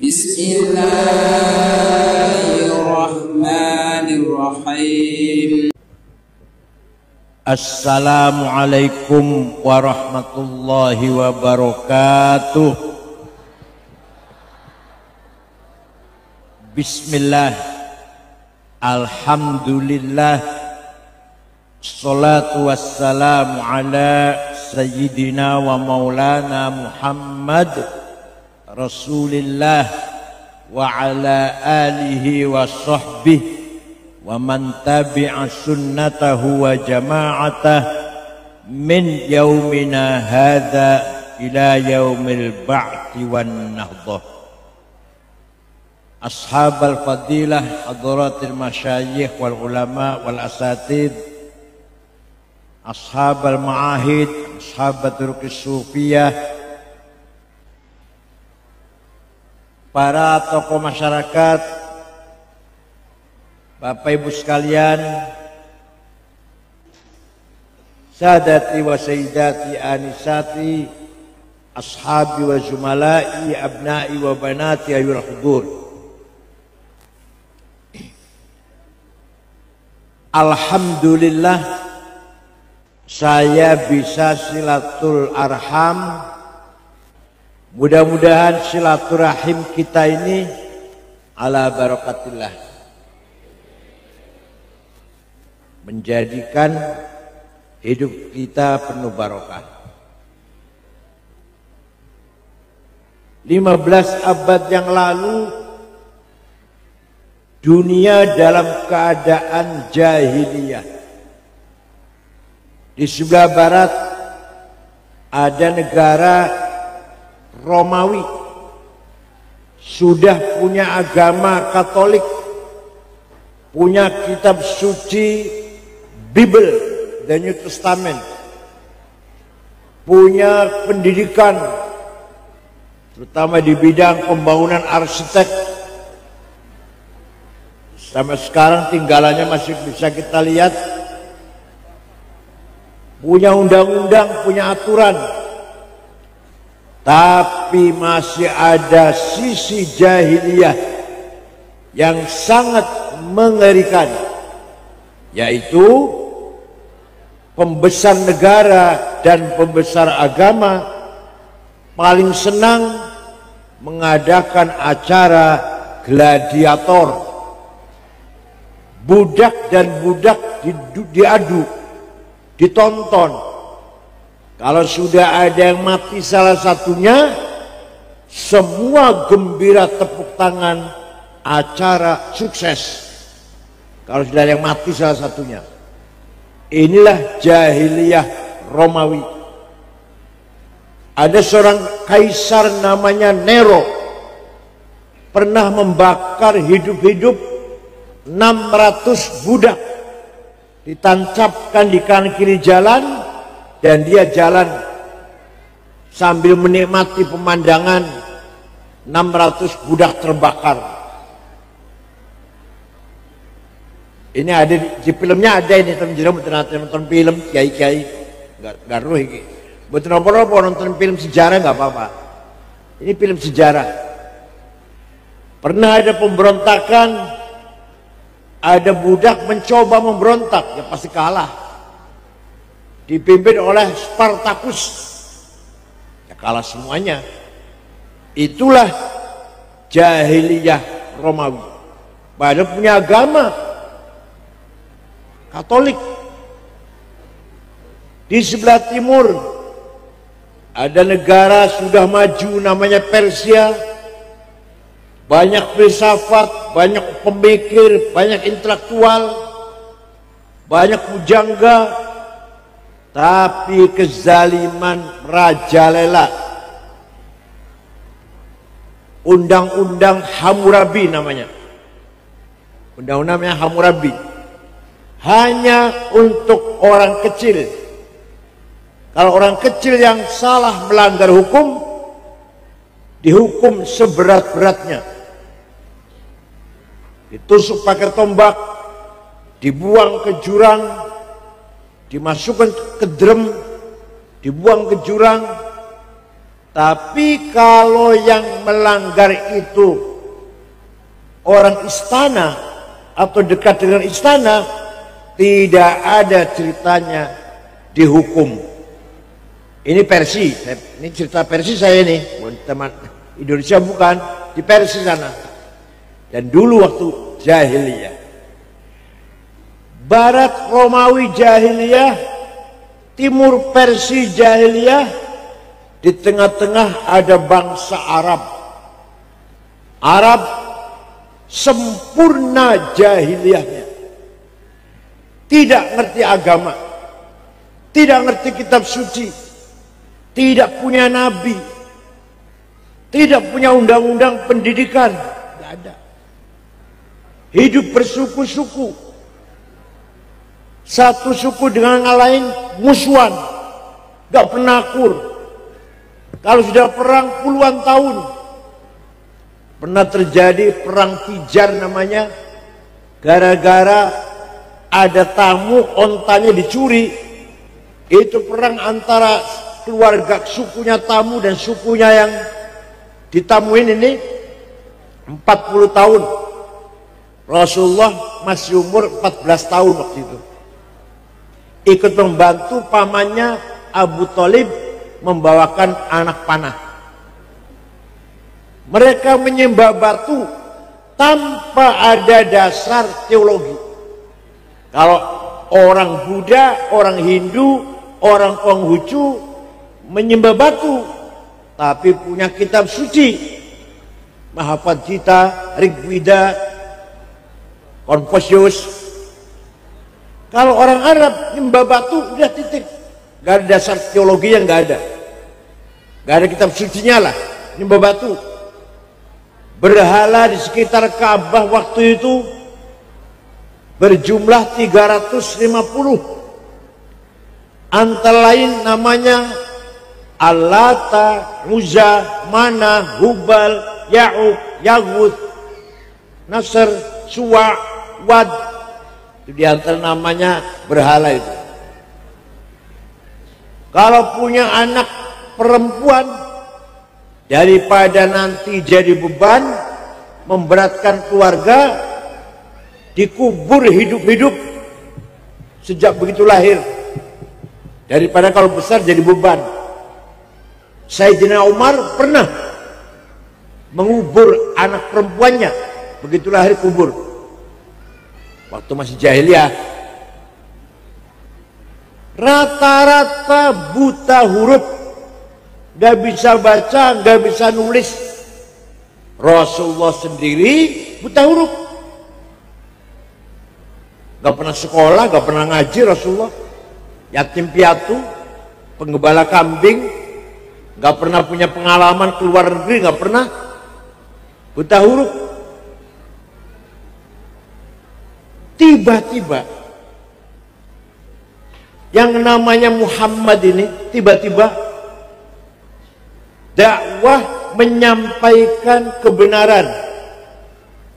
Bismillahirrahmanirrahim. Assalamualaikum warahmatullahi wabarakatuh. Bismillah, alhamdulillah, salatu wassalamu ala sayyidina wa maulana Muhammad Rasulillah wa ala alihi wa sahbihi wa man tabi'a sunnatahu wa jama'atah min yaumina hadha ila yaumil ba'thi wan nahdah. Ashabal fadilah, hadratil masyayikh wal ulama wal asatid, ashabal ma'ahid, ashabat turqis sufiyah, para tokoh masyarakat, Bapak Ibu sekalian, sadati wa sayyidati anisati, ashabi wa zumalai, abnai wa banati ayyul hudur. Alhamdulillah, saya bisa silatul arham. Mudah-mudahan silaturahim kita ini ala barakatillah, menjadikan hidup kita penuh barokah. 15 abad yang lalu dunia dalam keadaan jahiliyah. Di sebelah barat ada negara Romawi, sudah punya agama Katolik, punya kitab suci Bible, The New Testament, punya pendidikan terutama di bidang pembangunan arsitek. Sampai sekarang tinggalannya masih bisa kita lihat. Punya undang-undang, punya aturan. Tapi masih ada sisi jahiliyah yang sangat mengerikan, yaitu pembesar negara dan pembesar agama paling senang mengadakan acara gladiator. Budak dan budak diadu, ditonton. Kalau sudah ada yang mati salah satunya, semua gembira tepuk tangan, acara sukses. Kalau sudah ada yang mati salah satunya. Inilah jahiliyah Romawi. Ada seorang kaisar namanya Nero, pernah membakar hidup-hidup 600 budak, ditancapkan di kanan kiri jalan, dan dia jalan sambil menikmati pemandangan 600 budak terbakar. Ini ada di filmnya, ada ini nonton film kiai-kiai nggak ruh ini. Betul apa nonton film sejarah nggak apa-apa. Ini film sejarah. Pernah ada pemberontakan, ada budak mencoba memberontak, ya pasti kalah. Dipimpin oleh Spartacus, ya kalah semuanya. Itulah jahiliyah Romawi. Padahal punya agama Katolik. Di sebelah timur ada negara sudah maju namanya Persia. Banyak filsafat, banyak pemikir, banyak intelektual, banyak pujangga. Tapi kezaliman merajalela. Undang-undang Hammurabi namanya. Undang-undangnya Hammurabi. Hanya untuk orang kecil. Kalau orang kecil yang salah melanggar hukum, dihukum seberat-beratnya. Ditusuk pakai tombak, dibuang ke jurang, dimasukkan ke drum, dibuang ke jurang, Tapi kalau yang melanggar itu orang istana atau dekat dengan istana, tidak ada ceritanya dihukum. Ini Persia, ini cerita Persia saya ini, teman Indonesia bukan, di Persia sana. Dan dulu waktu jahiliyah, Barat Romawi jahiliyah, Timur Persia jahiliyah, di tengah-tengah ada bangsa Arab. Arab sempurna jahiliyahnya. Tidak ngerti agama, tidak ngerti kitab suci, tidak punya nabi, tidak punya undang-undang pendidikan, tidak ada. Hidup bersuku-suku, satu suku dengan yang lain musuhan, gak pernah akur. Kalau sudah perang puluhan tahun, pernah terjadi perang Tijar namanya, gara-gara ada tamu ontanya dicuri. Itu perang antara keluarga sukunya tamu dan sukunya yang ditamuin ini 40 tahun. Rasulullah masih umur 14 tahun waktu itu. Ikut membantu pamannya Abu Thalib membawakan anak panah. Mereka menyembah batu tanpa ada dasar teologi. Kalau orang Buddha, orang Hindu, orang Konghucu menyembah batu, tapi punya kitab suci, Mahabharata Gita, Rigveda, Confucius. Kalau orang Arab menyembah batu, udah titik. Gak ada dasar teologi yang gak ada. Gak ada kitab sucinya lah, nyembah batu. Berhala di sekitar Ka'bah waktu itu berjumlah 350. Antara lain namanya Al-Lata, Uzza, Mana, Hubal, Ya'uq, Yaghut, Nasr, Suwa, Wad. Itu di antara namanya berhala itu. Kalau punya anak perempuan, daripada nanti jadi beban, memberatkan keluarga, dikubur hidup-hidup sejak begitu lahir. Daripada kalau besar jadi beban. Sayyidina Umar pernah mengubur anak perempuannya, begitu lahir kubur. Waktu masih jahiliyah. Rata-rata buta huruf, gak bisa baca, gak bisa nulis. Rasulullah sendiri buta huruf, gak pernah sekolah, gak pernah ngaji. Rasulullah yatim piatu, penggembala kambing, gak pernah punya pengalaman keluar negeri, gak pernah, buta huruf. Tiba-tiba yang namanya Muhammad ini tiba-tiba dakwah menyampaikan kebenaran,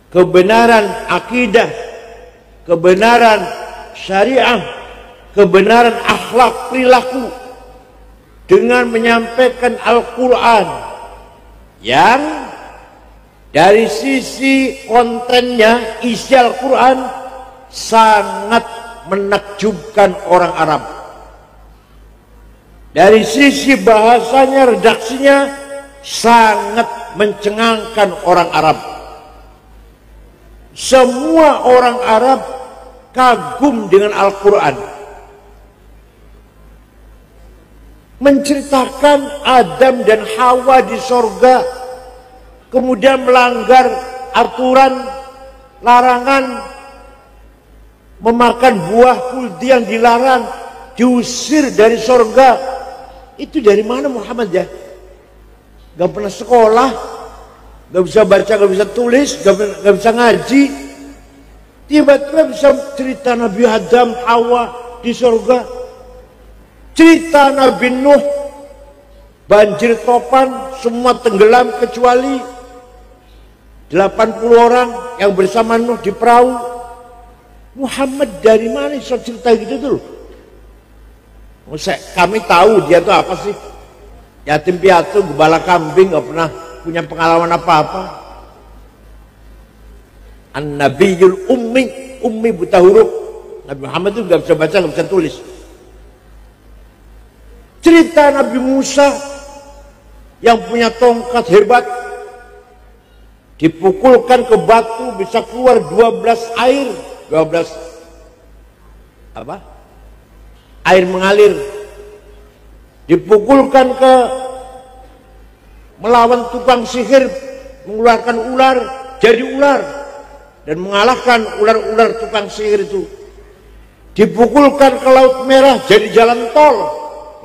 kebenaran akidah, kebenaran syariah, kebenaran akhlak perilaku, dengan menyampaikan Al-Quran yang dari sisi kontennya, isi Al-Quran sangat menakjubkan orang Arab. Dari sisi bahasanya, redaksinya sangat mencengangkan orang Arab. Semua orang Arab kagum dengan Al-Quran. Menceritakan Adam dan Hawa di sorga, kemudian melanggar aturan, larangan, memakan buah kuldi yang dilarang, diusir dari sorga. Itu dari mana Muhammad ya? Gak pernah sekolah, gak bisa baca, gak bisa tulis, gak bisa ngaji. Tiba-tiba bisa cerita Nabi Adam, Hawa di sorga. Cerita Nabi Nuh, banjir topan, semua tenggelam kecuali 80 orang yang bersama Nuh di perahu. Muhammad dari mana bisa cerita gitu tuh? Kami tahu dia tuh apa sih? yatim piatu, gembala kambing, nggak pernah punya pengalaman apa-apa. An-Nabiyul ummi buta huruf. Nabi Muhammad itu nggak bisa baca, nggak bisa tulis. Cerita Nabi Musa yang punya tongkat hebat, dipukulkan ke batu bisa keluar 12 air, 12 apa? Air mengalir. Dipukulkan ke melawan tukang sihir, mengeluarkan ular, jadi ular dan mengalahkan ular-ular tukang sihir itu. Dipukulkan ke Laut Merah, jadi jalan tol.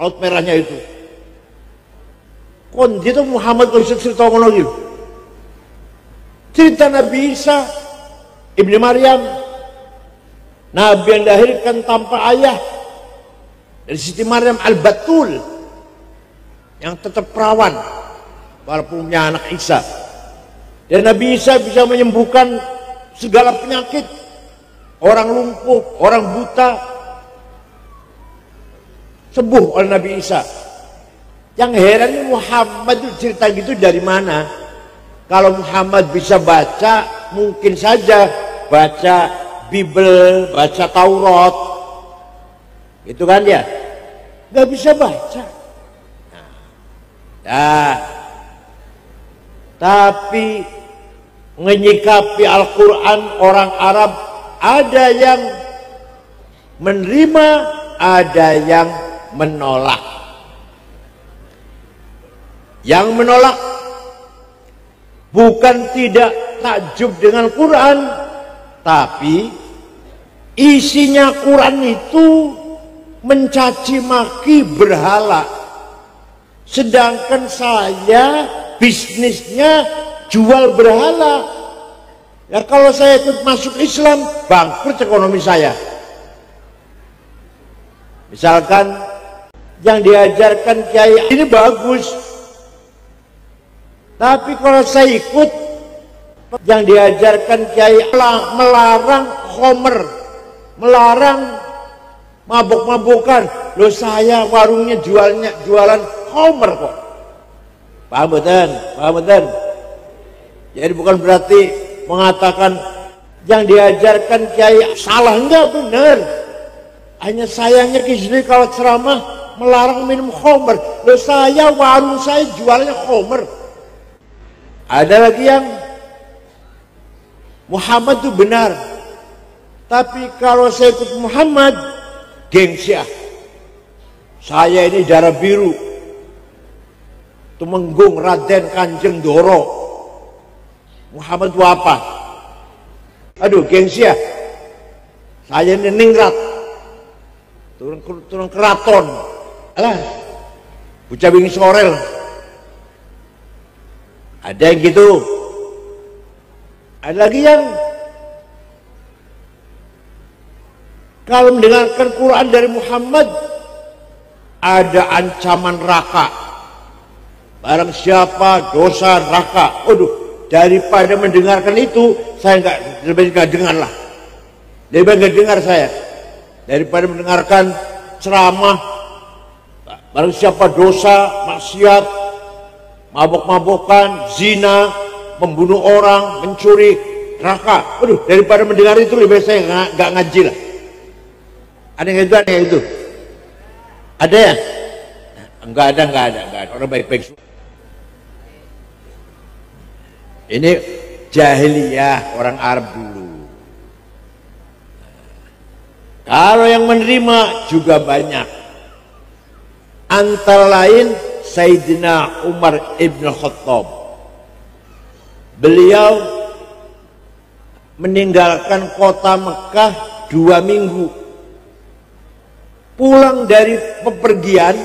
Laut Merahnya itu. Kon itu Muhammad kalau cerita ngono gitu. Cerita Nabi Isa Ibnu Maryam, Nabi yang dilahirkan tanpa ayah dari Siti Maryam Al-Batul, yang tetap perawan walaupun punya anak Isa. Dan Nabi Isa bisa menyembuhkan segala penyakit, orang lumpuh, orang buta, sembuh oleh Nabi Isa. Yang heran ini Muhammad itu cerita gitu dari mana? Kalau Muhammad bisa baca, mungkin saja baca Bible, baca Taurat, gitu kan ya? Gak bisa baca. Nah, tapi menyikapi Al-Quran orang Arab, ada yang menerima, ada yang menolak. Yang menolak bukan tidak takjub dengan Quran, tapi isinya Quran itu mencaci maki berhala. Sedangkan saya bisnisnya jual berhala. Ya kalau saya ikut masuk Islam, bangkrut ekonomi saya. Misalkan yang diajarkan kiai ini bagus, tapi kalau saya ikut yang diajarkan kiai melarang khomer, melarang mabuk-mabukan. Loh, saya warungnya jualan khomer kok. Paham betul? Paham betul? Jadi bukan berarti mengatakan yang diajarkan kiai salah, enggak, benar. Hanya sayangnya kisah kalau ceramah melarang minum khomer. Loh, saya warung saya jualnya khomer. Ada lagi yang Muhammad itu benar, tapi kalau saya ikut Muhammad, gengsi. Saya ini darah biru, Tumenggung Raden Kanjeng Doro. Muhammad itu apa? Aduh, gengsi. Saya ini ningrat, turun keraton. Alah, bocah wingi sorel. Ada yang gitu. Ada lagi yang kalau mendengarkan Quran dari Muhammad ada ancaman neraka. Barang siapa dosa neraka. Waduh, daripada mendengarkan itu saya lebih nggak dengar lah. Lebih nggak dengar saya daripada mendengarkan ceramah. Barang siapa dosa, maksiat, mabok-mabokan, zina, membunuh orang, mencuri, neraka. Waduh, daripada mendengar itu lebih saya nggak ngaji lah. Ada yang itu, ada yang itu. Ada ya? Enggak ada. Orang baik-baik. Ini jahiliyah orang Arab dulu. Kalau yang menerima juga banyak. Antara lain Sayyidina Umar ibn Khattab. Beliau meninggalkan kota Mekah 2 minggu. Pulang dari pepergian,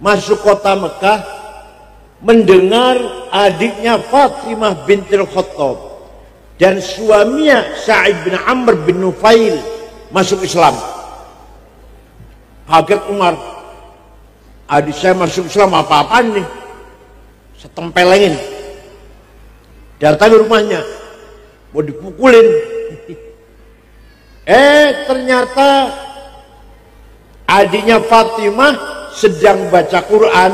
masuk kota Mekah, mendengar adiknya Fatimah bintil Khattab dan suaminya Sa'id bin Amr bin Nufail masuk Islam. Kaget Umar, adik saya masuk Islam, apa-apaan nih? Setempelengin. Datangi rumahnya, mau dipukulin. Ternyata adiknya Fatimah sedang baca Quran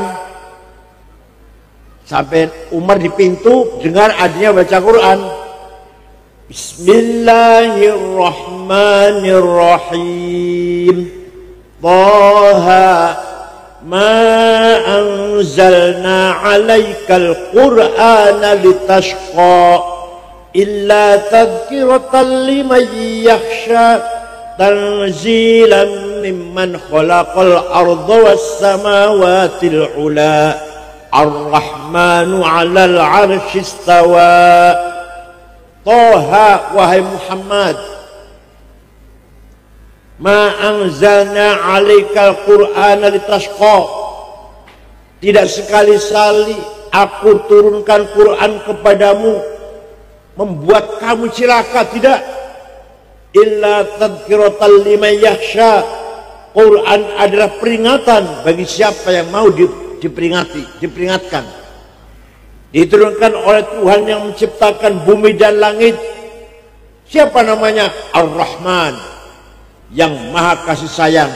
Sampai Umar di pintu dengar adiknya baca Quran. Bismillahirrahmanirrahim. Taha ma anzalna 'alaikal Qur'ana litashqa illa tadhkiratan liman yakhsha tanzilan mimman khalaqal arda was samawatil 'ula ar-rahmanu 'alal 'arsy istawa. Toha, wahai Muhammad, ma anzalna 'alaikal Qur'ana litashqa, tidak sekali-kali aku turunkan Quran kepadamu membuat kamu cilaka, tidak. Illa tadhkiratan liman yakhsha, Quran adalah peringatan bagi siapa yang mau diperingatkan. Diturunkan oleh Tuhan yang menciptakan bumi dan langit. Siapa namanya? Ar-Rahman, yang maha kasih sayang,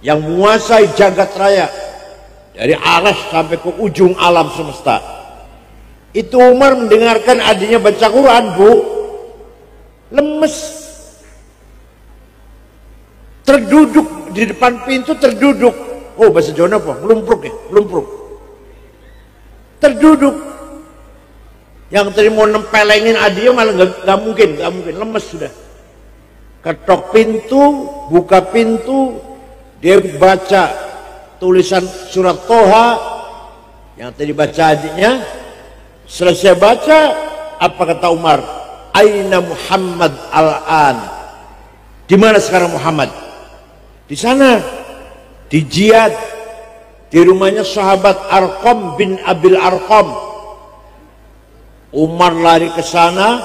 yang menguasai jagat raya dari aras sampai ke ujung alam semesta. Itu Umar mendengarkan adiknya baca Quran, Bu, lemes, terduduk di depan pintu, terduduk. Oh, bahasa Jawa apa? Melumpruk ya, melumpruk. Terduduk. Yang tadi mau nempelengin adiknya malah nggak mungkin, lemes sudah. Ketok pintu, buka pintu, dia baca tulisan surat Toha yang tadi baca adiknya. Selesai baca, apa kata Umar? Aina Muhammad al-an? Di mana sekarang Muhammad? Di sana, di jihad, di rumahnya sahabat Arqam bin Abil Arqam. Umar lari ke sana.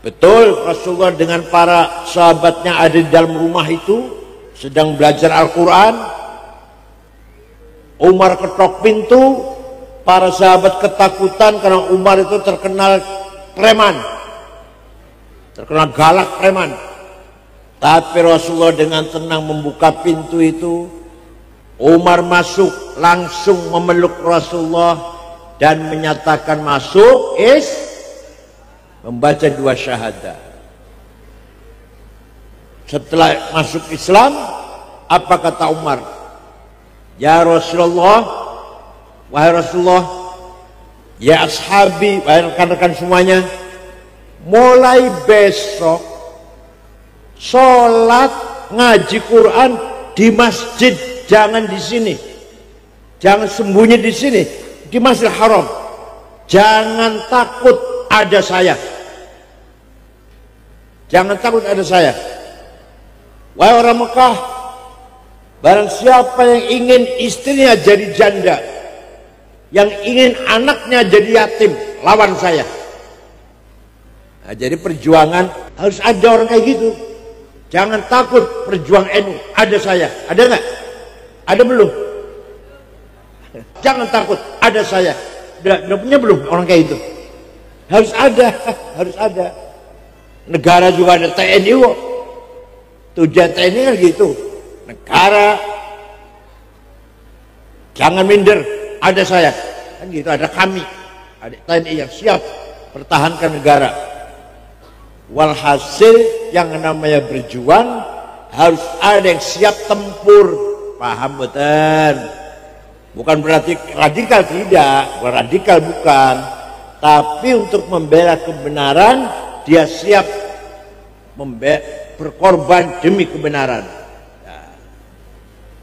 Betul, Rasulullah dengan para sahabatnya ada di dalam rumah itu, sedang belajar Al-Quran. Umar ketok pintu. Para sahabat ketakutan karena Umar itu terkenal preman, terkenal galak preman. Tapi Rasulullah dengan tenang membuka pintu itu. Umar masuk, langsung memeluk Rasulullah dan menyatakan masuk membaca 2 syahadah. Setelah masuk Islam, apa kata Umar? Ya Rasulullah, wahai Rasulullah, ya ashabi, wahai rekan-rekan semuanya, mulai besok sholat ngaji Quran di masjid, jangan di sini, jangan sembunyi di sini, di Masjidil Haram. Jangan takut ada saya, jangan takut ada saya. Wahai orang Mekah, barang siapa yang ingin istrinya jadi janda, yang ingin anaknya jadi yatim, lawan saya. Nah, jadi perjuangan harus ada orang kayak gitu. Jangan takut, perjuang NU, ada saya. Ada nggak? Ada belum? Jangan takut, ada saya. Udah punya belum orang kayak itu? Harus ada, harus ada. Negara juga ada TNI kok. Tujuan TNI kan gitu. Negara jangan minder, ada saya. Kan gitu, ada kami, ada TNI yang siap pertahankan negara. Walhasil yang namanya berjuang harus ada yang siap tempur. Paham betul? Bukan berarti radikal, tidak, bukan radikal, bukan. Tapi untuk membela kebenaran, dia siap berkorban demi kebenaran. Nah,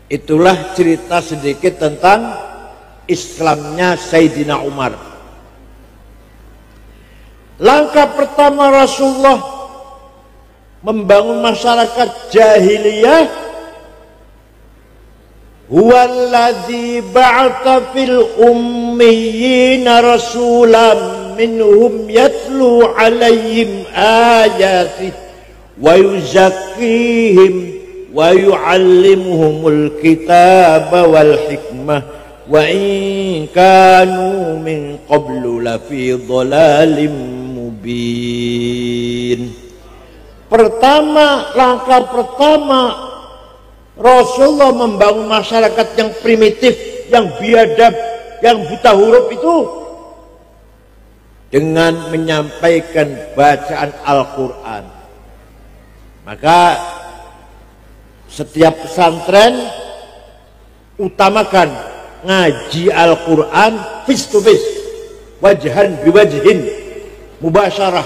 itulah cerita sedikit tentang Islamnya Sayyidina Umar. Langkah pertama Rasulullah membangun masyarakat jahiliyah, huwallazi ba'atha fil ummiyina rasulan minhum yatlu alaihim ayatihi wa yuzakkihim wa yu'allimuhumul kitaba wal hikmah wa in kanu min qablu lafi dhalalim mubin. Langkah pertama Rasulullah membangun masyarakat yang primitif, yang biadab, yang buta huruf itu dengan menyampaikan bacaan Al-Quran. Maka setiap pesantren utamakan ngaji Al-Quran face to face, wajhan biwajhin, mubasyarah,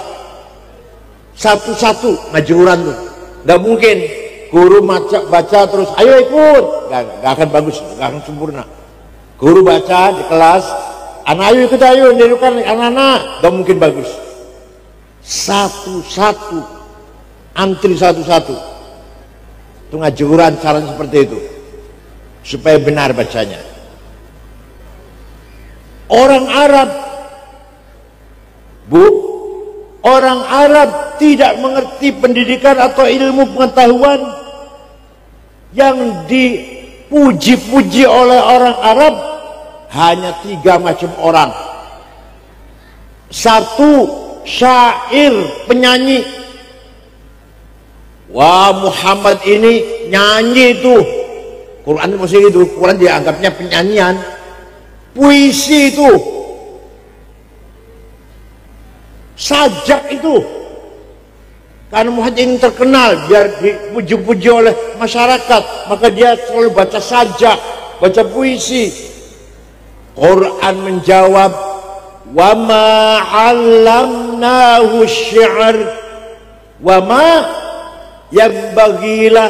satu-satu ngaji Quran tuh. Nggak mungkin guru baca terus ayo ikut, nggak akan bagus, nggak akan sempurna. Guru baca di kelas, anak ayo ikut, ayo nirukan anak-anak, nggak mungkin bagus. Satu-satu, antri satu-satu. Itu ngaji Quran caranya seperti itu, supaya benar bacanya. Orang Arab, Bu, orang Arab tidak mengerti pendidikan atau ilmu pengetahuan yang dipuji-puji oleh orang Arab hanya 3 macam orang. Satu, syair, penyanyi. Wah, Muhammad ini nyanyi itu. Quran masih itu, Quran dianggapnya penyanyian. Puisi itu, sajak itu. Karena Muhammad ini terkenal biar dipuji-puji oleh masyarakat, maka dia selalu baca sajak, baca puisi. Quran menjawab, wa ma 'allamnahu syi'r wa ma, yang bagilah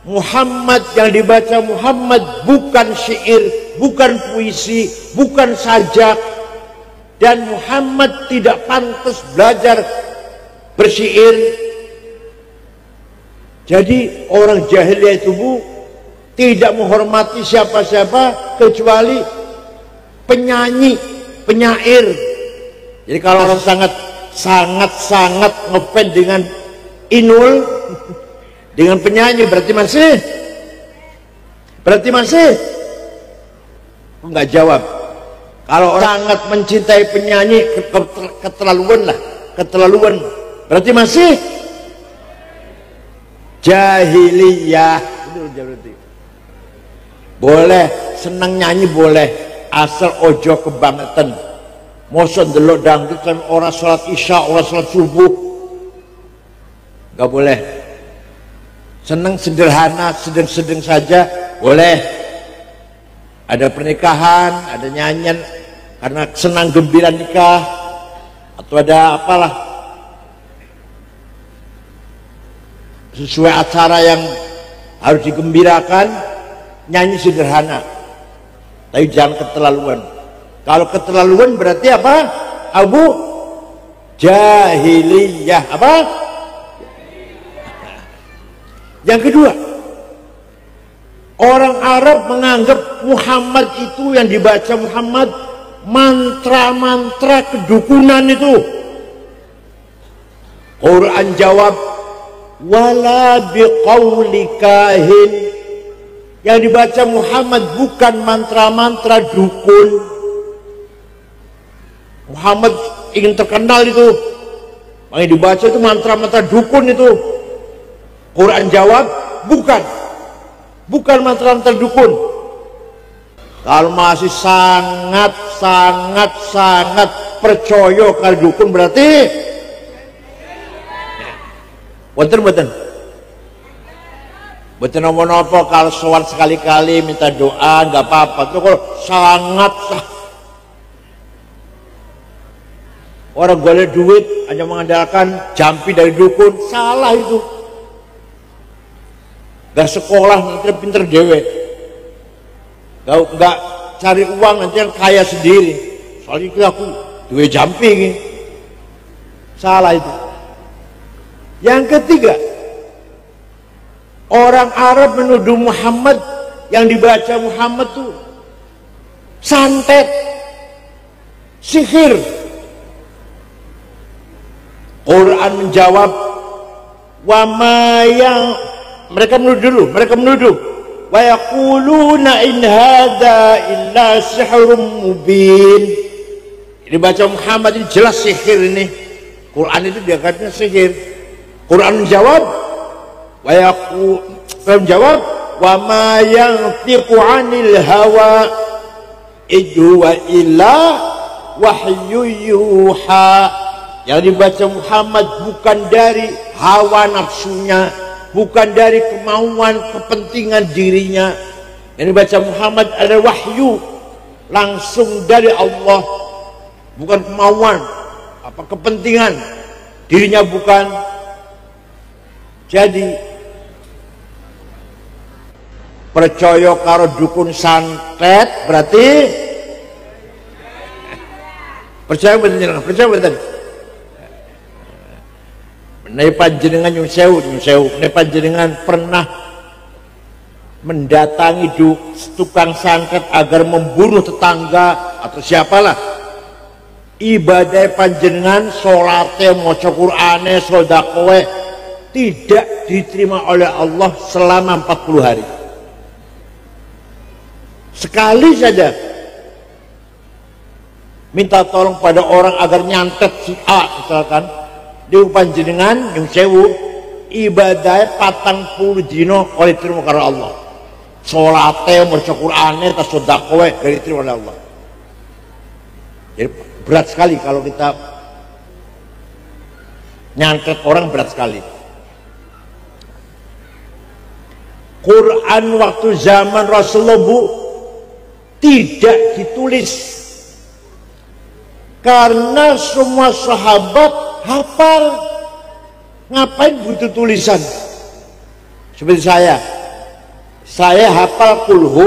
Muhammad, yang dibaca Muhammad bukan syair, bukan puisi, bukan sajak, dan Muhammad tidak pantas belajar bersyair. Jadi orang jahiliyah itu, Bu, tidak menghormati siapa-siapa kecuali penyanyi, penyair. Jadi kalau orang sangat ngefans dengan Inul, dengan penyanyi, berarti masih enggak jawab. Kalau orang sangat mencintai penyanyi, keterlaluan, berarti masih jahiliyah. Berarti boleh senang nyanyi, boleh, asal ojo kebangetan. Mosok ndelok dangdut kan orang sholat isya, orang sholat subuh, nggak boleh. Senang sederhana, sedang-sedang saja boleh. Ada pernikahan, ada nyanyian karena senang gembira nikah, atau ada apalah sesuai acara yang harus digembirakan, nyanyi sederhana, tapi jangan keterlaluan. Kalau keterlaluan berarti apa, Abu? Jahiliyah. Apa? Yang kedua, orang Arab menganggap Muhammad itu, yang dibaca Muhammad, mantra-mantra kedukunan itu. Quran jawab, wala biqauli kahin. Yang dibaca Muhammad bukan mantra-mantra dukun. Muhammad ingin terkenal itu, yang dibaca itu mantra-mantra dukun itu. Quran jawab, bukan mantra-mantra dukun. Kalau masih sangat percaya kalau dukun, berarti boten apa kalau sowan sekali-kali minta doa nggak apa-apa. Itu kalau sangat orang golek duit hanya mengandalkan jampi dari dukun, salah itu. Gak sekolah nanti pinter dewe, gak cari uang nanti yang kaya sendiri. Soalnya itu aku duwe jampi ini, salah itu. Yang ketiga, orang Arab menuduh Muhammad, yang dibaca Muhammad tuh santet, sihir. Quran menjawab, wa ma yang mereka menuduh wa yaquluna in hadza illa sihrun mubin. Ini baca Muhammad ini jelas sihir ini. Quran itu dia katanya sihir. Quran menjawab, wa ma yantiqu 'anil hawa Idwa illa wahyu yuha. Yang dibaca Muhammad bukan dari hawa nafsunya, bukan dari kemauan kepentingan dirinya. Yang dibaca Muhammad adalah wahyu langsung dari Allah, bukan kemauan apa kepentingan dirinya, bukan. Jadi percaya karo dukun santet berarti percaya betul, percaya betul. Menawi panjenengan nyun sewu, menawi panjenengan pernah mendatangi tukang santet agar membunuh tetangga atau siapalah, ibadah panjenengan, sholatnya, maca Qur'ane, sedekah tidak diterima oleh Allah selama 40 hari. Sekali saja minta tolong pada orang agar nyantet si A misalkan, di panjenengan yang sewu ibadah 40 dino oleh terima karena Allah, sholatnya, maca Qur'ane, sedekah dari terima oleh Allah. Jadi berat sekali kalau kita nyantet orang, berat sekali. Quran waktu zaman Rasulullah tidak ditulis karena semua sahabat hafal. Ngapain butuh tulisan? Seperti saya hafal kulhu,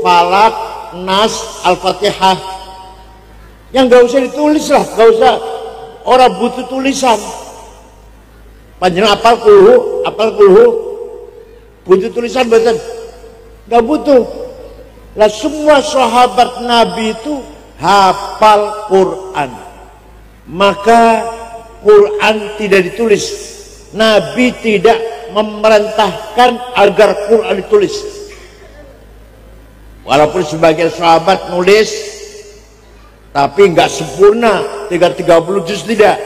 falak, nas, al-fatihah. Yang gak usah ditulis lah, gak usah, orang butuh tulisan. Panjenengan hafal kulhu, butuh tulisan betul? Gak butuh. Lah semua sahabat Nabi itu hafal Quran, maka Quran tidak ditulis. Nabi tidak memerintahkan agar Quran ditulis. Walaupun sebagian sahabat nulis, tapi nggak sempurna, 30 juz tidak.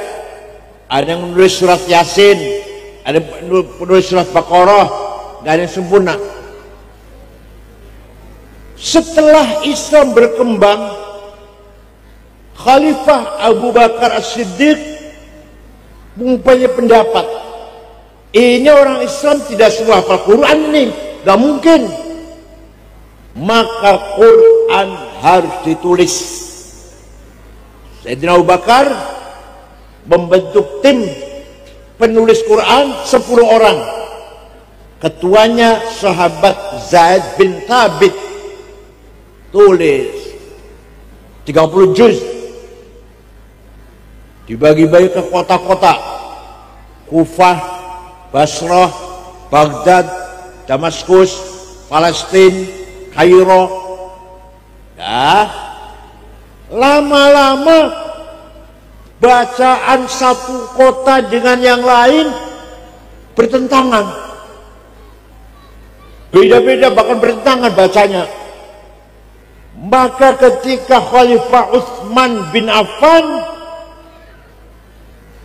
Ada yang menulis surat Yasin, ada yang menulis surat Baqarah, nggak ada yang sempurna. Setelah Islam berkembang, Khalifah Abu Bakar As-Siddiq mempunyai pendapat, ini orang Islam tidak semua hafal Quran ini, gak mungkin. Maka Quran harus ditulis. Sayyidina Abu Bakar membentuk tim penulis Quran 10 orang. Ketuanya sahabat Zaid bin Thabit, tulis 30 juz, dibagi-bagi ke kota-kota, Kufah, Basrah, Baghdad, Damaskus, Palestina, Kairo. Ya, lama-lama bacaan satu kota dengan yang lain bertentangan, beda-beda, bahkan bertentangan bacanya. Maka ketika Khalifah Utsman bin Affan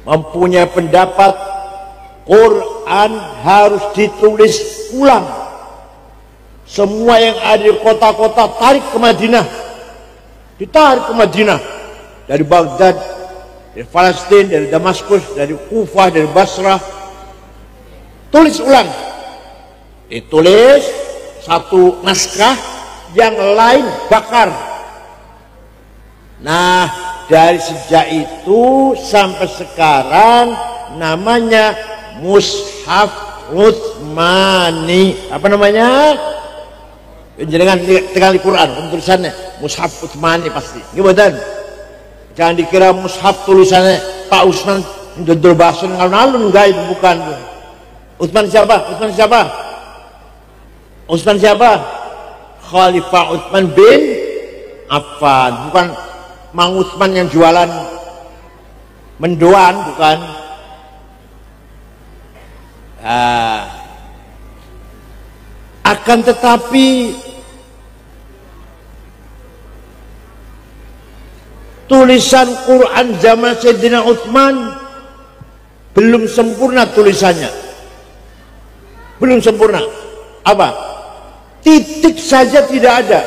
mempunyai pendapat Quran harus ditulis ulang, semua yang ada di kota-kota tarik ke Madinah, ditarik ke Madinah, dari Baghdad, dari Palestina, dari Damaskus, dari Kufah, dari Basrah, tulis ulang. Ditulis satu naskah, yang lain bakar. Nah, dari sejak itu sampai sekarang namanya Mushaf Utsmani. Apa namanya? Jangan tinggal di Quran tulisannya Mushaf Utsmani pasti. Gimana? Jangan dikira mushaf tulisannya Pak Utsman dodol basun ngalun-ngalun, enggak, itu bukan. Utsman siapa? Utsman siapa? Khalifah Utsman bin Affan, bukan Mang Utsman yang jualan mendoan, bukan. Akan tetapi tulisan Quran zaman Sayyidina Utsman belum sempurna tulisannya, belum sempurna. Apa? Titik saja tidak ada.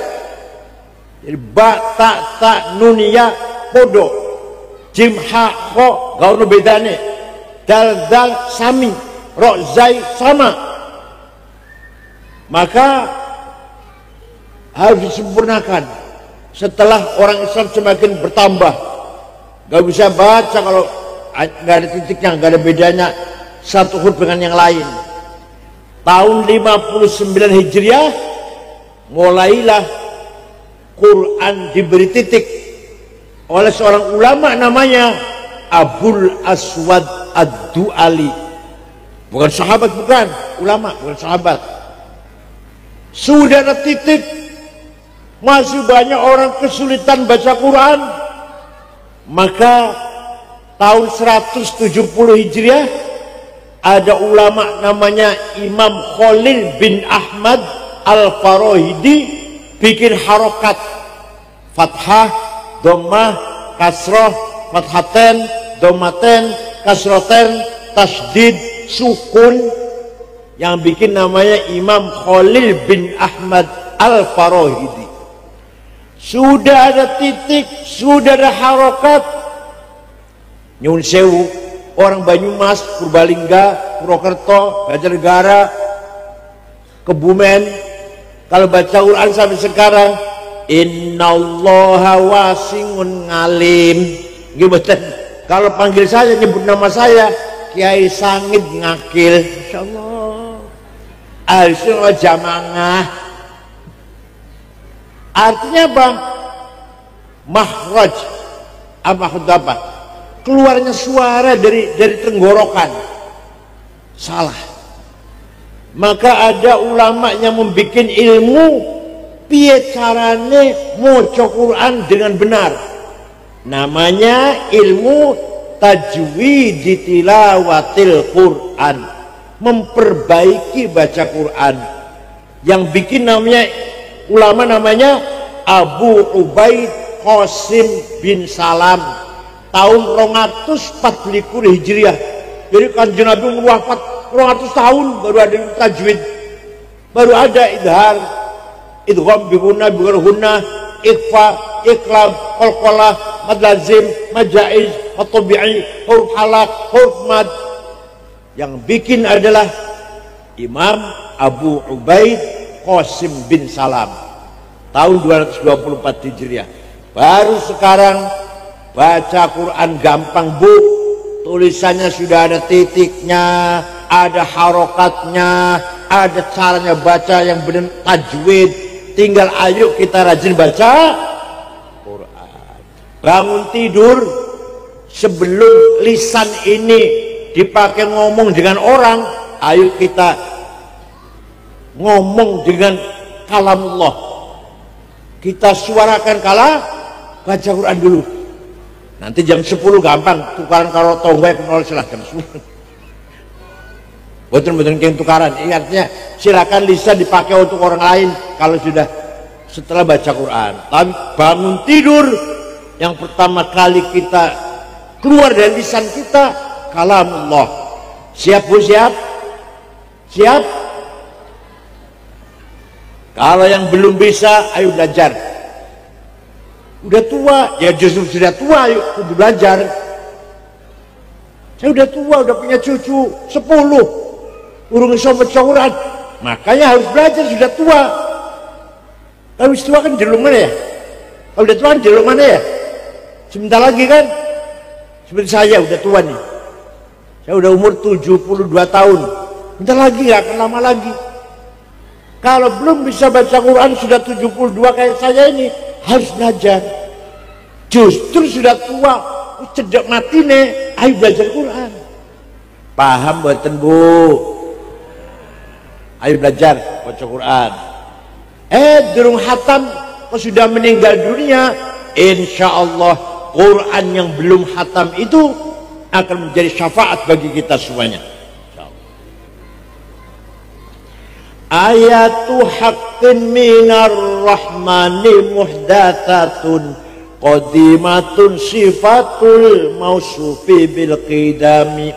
Jadi ba ta ta nun ya podo, jim ha kho gak ono bedane, dal dal sami, ro zai sama. Maka harus disempurnakan. Setelah orang Islam semakin bertambah, gak bisa baca kalau gak ada titiknya, gak ada bedanya satu huruf dengan yang lain. Tahun 59 Hijriah mulailah Quran diberi titik oleh seorang ulama namanya Abul Aswad Ad-Du'ali. Bukan sahabat, bukan ulama, bukan sahabat. Sudah ada titik, masih banyak orang kesulitan baca Quran. Maka tahun 170 Hijriah ada ulama namanya Imam Khalil bin Ahmad Al-Farahidi bikin harokat fathah, dhammah, kasroh, fathaten, dhammaten, kasroten, tasdid, sukun, yang bikin namanya Imam Khalil bin Ahmad Al-Farahidi. Sudah ada titik, sudah ada harokat. Nyun sewu, orang Banyumas, Purbalingga, Purwokerto, Banjarnegara, Kebumen, kalau baca Quran sampai sekarang, innallaha wasi'un ngalim. Gimana? Kalau panggil saya, nyebut nama saya, Kiai Sangit Ngakil, Masya Allah, Al-Sunnah Jamangah. Artinya apa? Mahraj. Apa? Keluarnya suara dari tenggorokan. Salah. Maka ada ulama yang membuat ilmu piye carane maca Quran dengan benar. Namanya ilmu tajwid tilawatil Quran, memperbaiki baca Quran. Yang bikin namanya ulama namanya Abu Ubaid Qasim bin Salam, tahun 224 Hijriah. Jadi Kanjeng Nabi umur wafat 200 tahun baru ada tajwid, baru ada idhar, idgham bihunna bighairihunna, ikhfa, iqlab, qalqalah, mad lazim, majaiz, tabi'i, huruf halaq, huruf mad. Yang bikin adalah Imam Abu Ubaid Qasim bin Salam, tahun 224 Hijriah. Baru sekarang baca Quran gampang, Bu. Tulisannya sudah ada titiknya, ada harokatnya, ada caranya baca yang benar tajwid. Tinggal ayo kita rajin baca Quran. Bangun tidur, sebelum lisan ini dipakai ngomong dengan orang, ayo kita ngomong dengan kalamullah. Kita suarakan kalam, baca Quran dulu. Nanti jam 10 gampang tukaran karo tonggo kenal silahkan. Betul-betul yang tukaran. Ini artinya silakan lisan dipakai untuk orang lain kalau sudah setelah baca Quran. Tapi bangun tidur, yang pertama kali kita keluar dari lisan kita kalamullah. Siap, Bu? Siap? Siap? Kalau yang belum bisa, ayo belajar. Udah tua, ya justru sudah tua, ayo kudu belajar. Saya udah tua, udah punya cucu 10, urung iso maca Quran, makanya harus belajar, sudah tua. Kalau tua kan jelung mana ya? Kalau udah tua kan jelung mana ya? Sebentar lagi kan, seperti saya udah tua nih, saya udah umur 72 tahun, bentar lagi, gak akan lama lagi. Kalau belum bisa baca Quran sudah 72 kayak saya ini, harus belajar. Justru sudah tua, cedek mati nih, ayo belajar Quran. Paham buatan, Bu? Ayo belajar baca Quran. Durung hatam, kok sudah meninggal dunia, insya Allah Quran yang belum hatam itu akan menjadi syafaat bagi kita semuanya. Ayatu haqqin minar rahmani muhdatsatun qadimatun sifatul mausufi bil qidami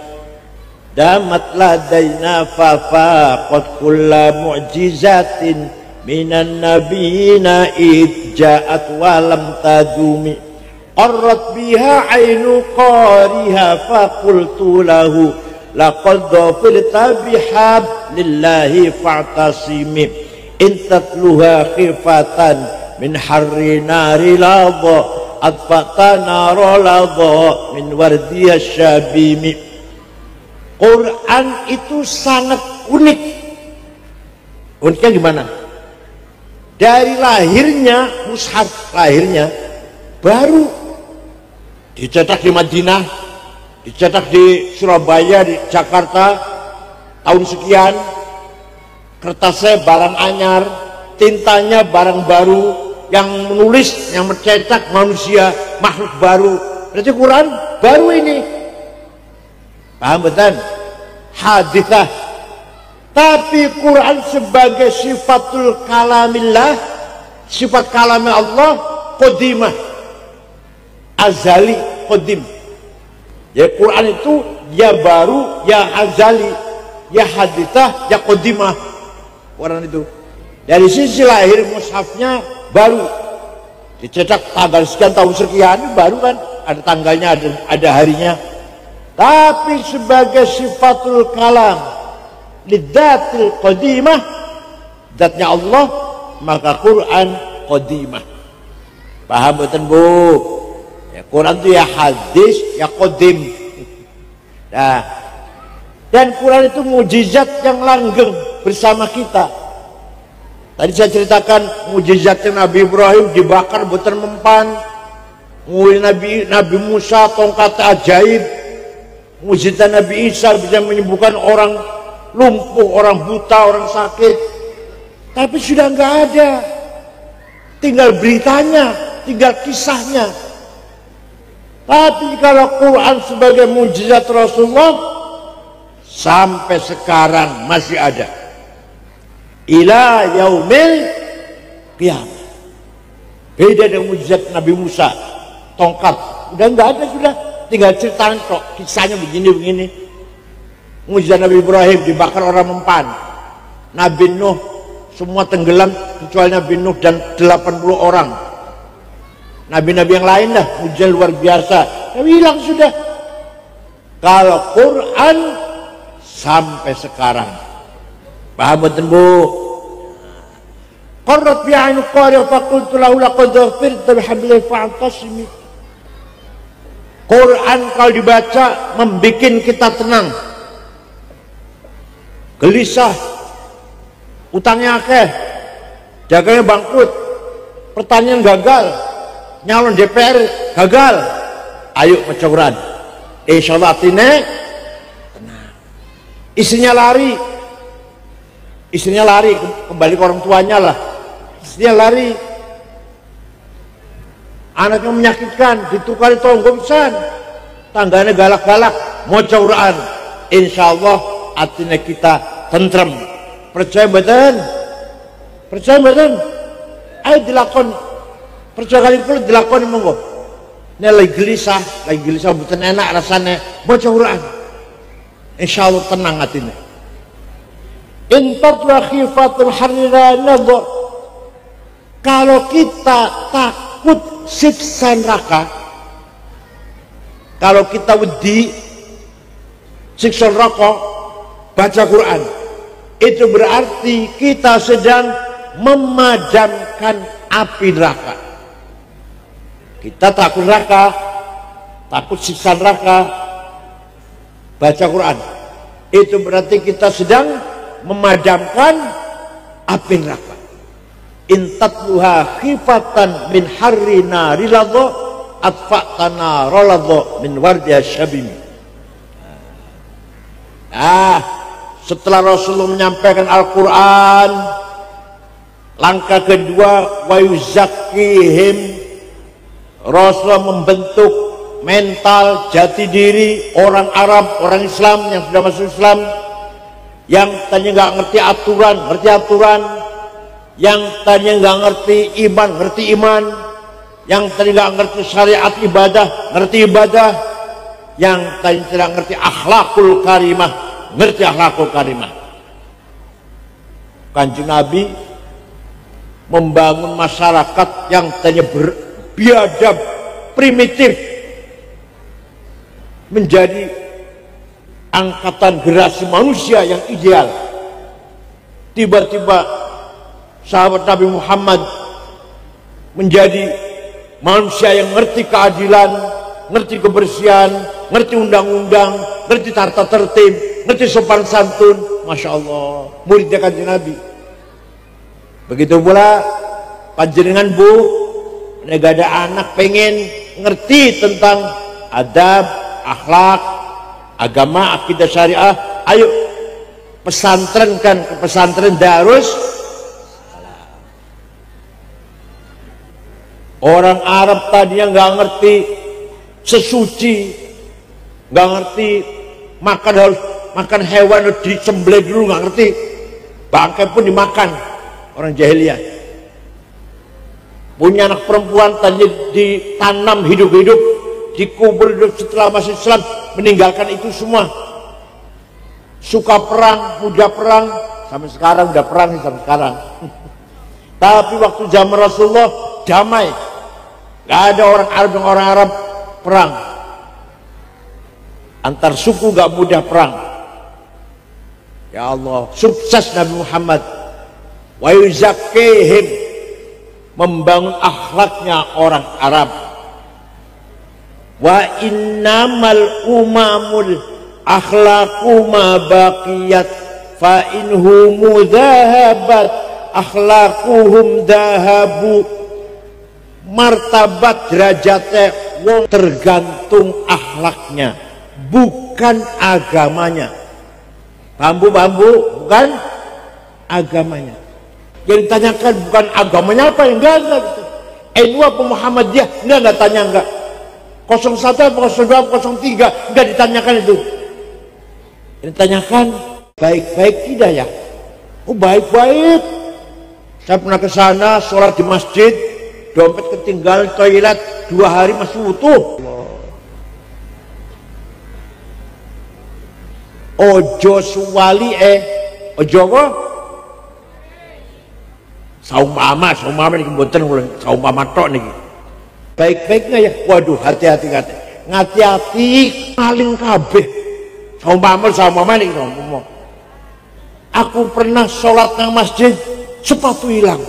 damat ladaina fafaqat kulla mu'jizatin minan nabiyina id ja'at walam tadumi qarrat biha ainu qariha faqultu lahu laqad dhafirta bihablillahi fa'tasimi in tatluha khifatan min harri nari ladha atfa'ta nara ladha min wardiya syabimi. Quran itu sangat unik. Uniknya gimana? Dari lahirnya mushaf, lahirnya baru dicetak di Madinah, dicetak di Surabaya, di Jakarta tahun sekian, kertasnya barang anyar, tintanya barang baru, yang menulis, yang mencetak manusia, makhluk baru. Berarti Quran baru ini. Paham betul? Hadithah. Tapi Quran sebagai sifatul kalamillah, sifat kalamnya Allah, qadimah, azali, qadim. Ya Quran itu ya baru, ya azali, ya hadithah, ya qadimah. Quran itu dari sisi lahir mushafnya baru, dicetak tanggal sekian tahun sekian, baru kan, ada tanggalnya, ada harinya. Tapi sebagai sifatul kalam lidzatil qadimah, zatnya Allah, maka Quran qadimah. Paham betul Bu? Ya, Quran itu ya hadis, ya qadim. Nah, dan Quran itu mukjizat yang langgeng bersama kita. Tadi saya ceritakan mukjizatnya Nabi Ibrahim dibakar buatan mempan, Nabi Musa tongkat ajaib, mukjizat Nabi Isa bisa menyembuhkan orang lumpuh, orang buta, orang sakit. Tapi sudah nggak ada, tinggal beritanya, tinggal kisahnya. Tapi kalau Quran sebagai mukjizat Rasulullah sampai sekarang masih ada. Ila yaumil qiyamah. Beda dengan mukjizat Nabi Musa, tongkat udah nggak ada, sudah tinggal ceritaan kok, kisahnya begini-begini. Mukjizat Nabi Ibrahim dibakar orang mempan, Nabi Nuh semua tenggelam kecuali Nabi Nuh dan 80 orang. Nabi-nabi yang lain dah mukjizat luar biasa, tapi hilang sudah. Kalau Quran sampai sekarang, paham betul Bu? Qarrat bi ainu qari fa qultu lahu laqad dhafirta bihablillahi fa'tasimi. Quran kalau dibaca membikin kita tenang, gelisah, utangnya akeh, dagangnya bangkrut, pertanian gagal, nyalon DPR gagal. Ayo baca Quran, insyaallah atine tenang. Istrinya lari kembali ke orang tuanya lah. Istrinya lari, anaknya menyakitkan, ditukari tonggosan, tangganya galak-galak, mau Quran, insya Allah hatinya kita tentrem. Percaya badan, percaya badan, ayo dilakon, percaya kali itu dilakon monggo. Ini lagi gelisah, bukan enak rasanya, mau Quran, insya Allah tenang hatinya. Intatlah khifatul harira nadha. Kalau kita takut siksa neraka, kalau kita wedi siksa neraka, baca Quran, itu berarti kita sedang memadamkan api neraka. Kita takut neraka, takut siksa neraka, baca Quran, itu berarti kita sedang memadamkan api neraka. Intatluha khifatan min harri nari ladha atfa'tana roladha min wardiya syabimi. Setelah Rasulullah menyampaikan Al-Quran, langkah kedua wa yuzakkihim, Rasulullah membentuk mental jati diri orang Arab, orang Islam yang sudah masuk Islam, yang tadinya nggak ngerti aturan, ngerti aturan, yang tadinya nggak ngerti iman, yang tadinya nggak ngerti syariat ibadah, ngerti ibadah, yang tadinya tidak ngerti akhlakul karimah, ngerti akhlakul karimah. Kanjeng Nabi membangun masyarakat yang tadinya biadab, primitif, menjadi angkatan generasi manusia yang ideal. Tiba-tiba sahabat Nabi Muhammad menjadi manusia yang ngerti keadilan, ngerti kebersihan, ngerti undang-undang, ngerti tata tertib, ngerti sopan santun. Masya Allah, muridnya Kanjeng Nabi. Begitu pula panjenengan Bu, nggak ada anak pengen ngerti tentang adab, akhlak, agama, akidah syariah, ayo pesantrenkan ke pesantren Darus. Orang Arab tadinya nggak ngerti sesuci, nggak ngerti makan harus makan hewan disembelih dulu, nggak ngerti, bangkai pun dimakan. Orang jahiliyah punya anak perempuan tadi ditanam hidup-hidup, dikubur hidup, setelah masuk Islam meninggalkan itu semua. Suka perang, mudah perang, sampai sekarang udah perang sampai sekarang. Tapi waktu zaman Rasulullah damai, gak ada orang Arab dengan orang Arab perang, antar suku gak mudah perang. Ya Allah, sukses Nabi Muhammad wa yuzakkihim, membangun akhlaknya orang Arab. Wa innamal umamul akhlaqu ma baqiyat fa inhumu dhahabat akhlaquhum dhahabu. Martabat derajatnya wong tergantung akhlaknya, bukan agamanya. Bambu-bambu bukan agamanya. Yang ditanyakan bukan agamanya apa, enggak. NU apa Muhammadiyah, enggak tanya, enggak. 01 apa 02 apa 03, enggak ditanyakan itu. Yang ditanyakan baik-baik tidak ya? Oh baik-baik. Saya pernah ke sana sholat di masjid, dompet ketinggalan toilet 2 hari masih utuh. Ojo suwali ojo apa? Saumpama niki mboten kula, saumpama tok niki. Baik-baiknya ya. Waduh, hati-hati kate. Ngati-hati maling kabeh. Saumpama niki ngomong. Aku pernah sholat nang masjid, sepatu hilang.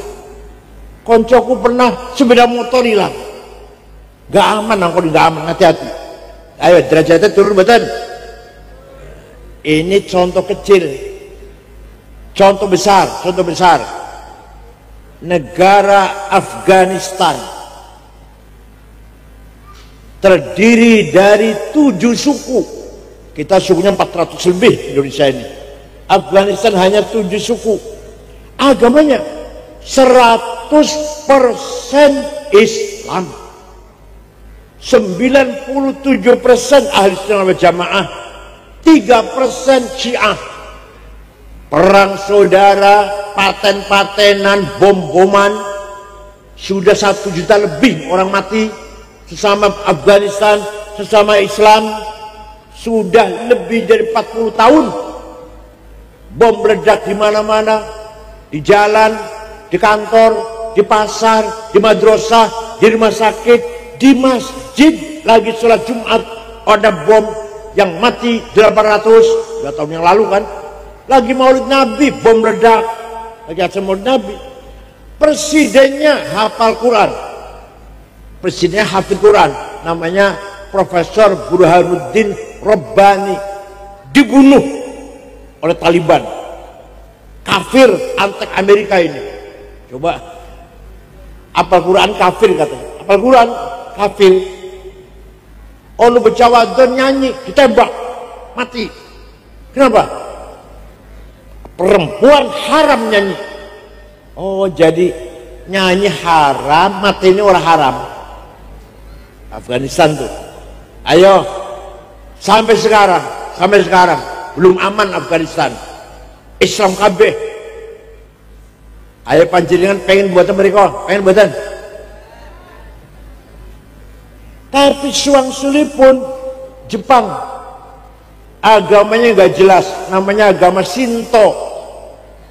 Koncoku pernah sepeda motor hilang. Gak aman, aku gak aman, hati-hati. Ayo derajatnya turun betul. Ini contoh kecil. Contoh besar. Negara Afghanistan terdiri dari 7 suku. Kita sukunya 400 lebih Indonesia ini. Afghanistan hanya 7 suku. Agamanya 100% Islam. 97% ahli sunnah wal jamaah, 3% Syiah. Perang saudara, paten-patenan, bom-boman, sudah 1 juta lebih orang mati sesama Afghanistan, sesama Islam. Sudah lebih dari 40 tahun bom meledak di mana-mana, di jalan, di kantor, di pasar, di madrasah, di rumah sakit, di masjid. Lagi sholat Jumat ada bom yang mati 800 2 tahun yang lalu kan. Lagi maulid Nabi bom meledak, lagi acara maulid Nabi. Presidennya hafal Quran, presidennya hafal Quran, namanya Profesor Burhanuddin Rabbani, dibunuh oleh Taliban. Kafir antek Amerika ini. Coba hafal Quran kafir katanya, hafal Quran kafir. Oh lu bercawadon nyanyi ditembak mati. Kenapa? Perempuan haram nyanyi. Oh jadi nyanyi haram, mati ini orang haram. Afghanistan tuh. Ayo sampai sekarang belum aman Afghanistan. Islam kabeh. Ayo panjenengan pengen buatan mereka, pengen buatan. Tapi suang-suli pun Jepang agamanya nggak jelas, namanya agama Shinto,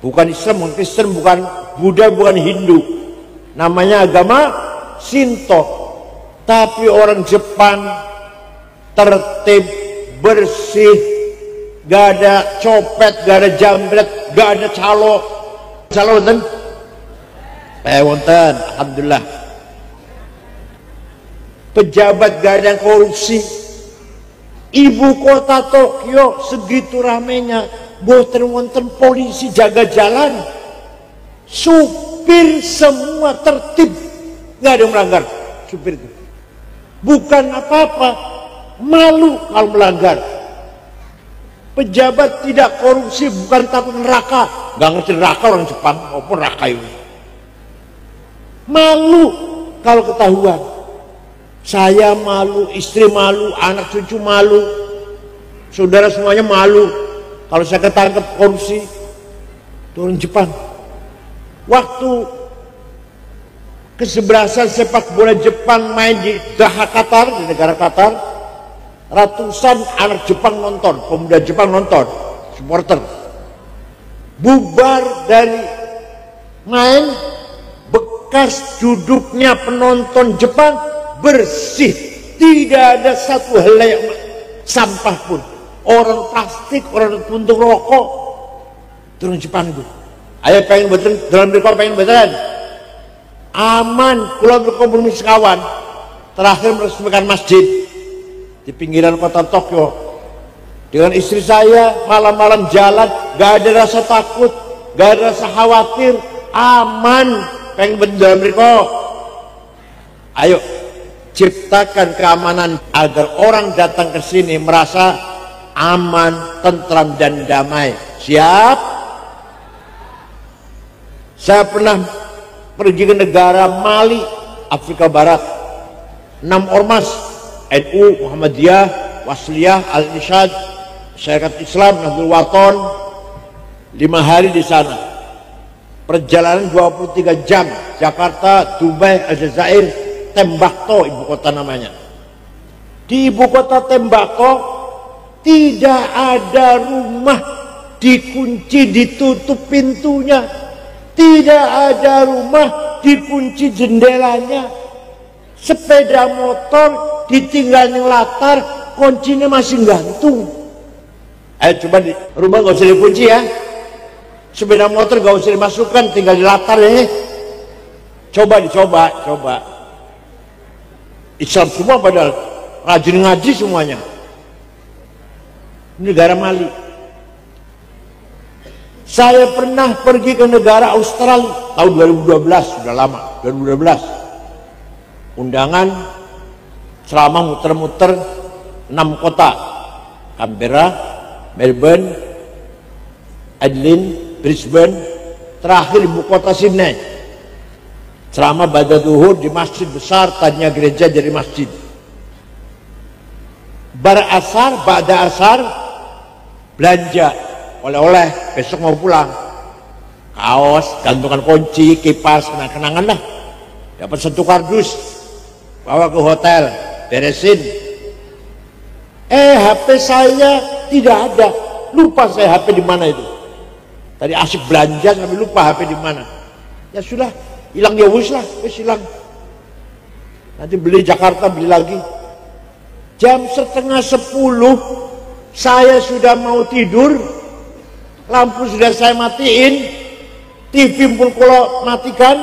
bukan Islam, bukan Kristen, bukan Buddha, bukan Hindu, namanya agama Shinto, tapi orang Jepang tertib, bersih, gak ada copet, gak ada jambret, gak ada calo wonten, wonten, alhamdulillah. Pejabat gak ada yang korupsi. Ibu kota Tokyo segitu ramenya, boten wonten polisi jaga jalan, supir semua tertib, nggak ada yang melanggar. Supir itu bukan apa-apa, malu kalau melanggar. Pejabat tidak korupsi bukan takut neraka, nggak ngerti neraka orang Jepang maupun neraka ini. Malu kalau ketahuan. Saya malu, istri malu, anak cucu malu, saudara semuanya malu kalau saya ketangkep korupsi. Turun Jepang. Waktu kesebelasan sepak bola Jepang main di Doha Qatar, di negara Qatar, ratusan anak Jepang nonton, pemuda Jepang nonton, supporter. Bubar dari main, bekas duduknya penonton Jepang bersih, tidak ada satu helai sampah pun, orang plastik, orang puntung rokok. Turun Jepang itu, ayo pengen betul dalam rekor, pengen betulan aman. Pulau berkompromi sekawan terakhir meresmikan masjid di pinggiran kota Tokyo dengan istri saya. Malam-malam jalan, gak ada rasa takut, gak ada rasa khawatir, aman. Pengen betul dalam rekor, ayo ciptakan keamanan agar orang datang ke sini merasa aman, tentram dan damai. Siap? Saya pernah pergi ke negara Mali, Afrika Barat. 6 ormas NU, Muhammadiyah, Wasliyah, Al-Irsyad, Syarikat Islam, Nahdlatul Wathon, 5 hari di sana. Perjalanan 23 jam, Jakarta, Dubai, Aljazair, Tembakau ibu kota namanya. Di ibu kota Tembakau tidak ada rumah dikunci ditutup pintunya, tidak ada rumah dikunci jendelanya. Sepeda motor ditinggal di latar, kuncinya masih gantung. Ayo coba di rumah gak usah dikunci ya, sepeda motor gak usah dimasukkan, tinggal di latar ya. Coba dicoba, coba. Islam semua padahal rajin ngaji semuanya. Negara Mali. Saya pernah pergi ke negara Australia tahun 2012, sudah lama, 2012. Undangan selama muter-muter 6 kota. Canberra, Melbourne, Adelaide, Brisbane, terakhir ibu kota Sydney. Selama ibadah zuhur di masjid besar, tadinya gereja jadi masjid. Berasar, ba'da asar, belanja oleh-oleh, besok mau pulang. Kaos, gantungan kunci, kipas, kenang-kenangan lah. Dapat 1 kardus, bawa ke hotel, beresin. HP saya tidak ada, lupa saya HP di mana itu. Tadi asik belanja sampai lupa HP di mana. Ya sudah, hilang ya wis lah, wis hilang. Nanti beli Jakarta, beli lagi. Jam 9:30 saya sudah mau tidur, lampu sudah saya matiin, TV pun kalau matikan,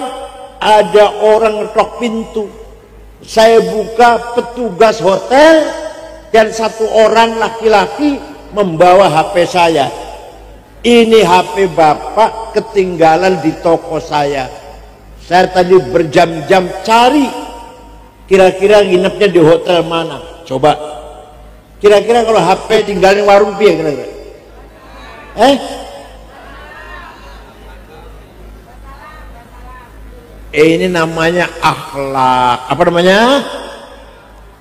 ada orang ngetok pintu. Saya buka, petugas hotel dan 1 orang laki-laki membawa HP saya. Ini HP bapak ketinggalan di toko saya. Saya tadi berjam-jam cari, kira-kira nginepnya di hotel mana. Coba, kira-kira kalau HP tinggalin warung piye kira-kira? Ini namanya akhlak. Apa namanya?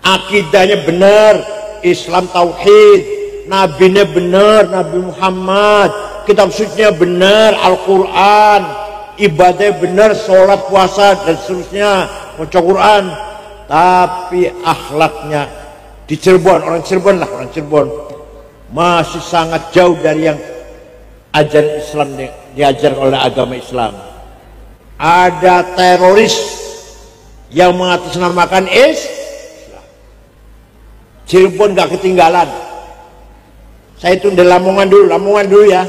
Akidahnya benar, Islam tauhid, nabinya benar, Nabi Muhammad, kitab sucinya benar, Al-Quran, ibadahnya benar, sholat, puasa dan seterusnya, baca Quran. Tapi akhlaknya di Cirebon, orang Cirebon lah, orang Cirebon masih sangat jauh dari yang ajaran Islam diajar oleh agama Islam. ada teroris yang mengatasnamakan Islam. Cirebon gak ketinggalan. Saya itu di Lamongan dulu ya.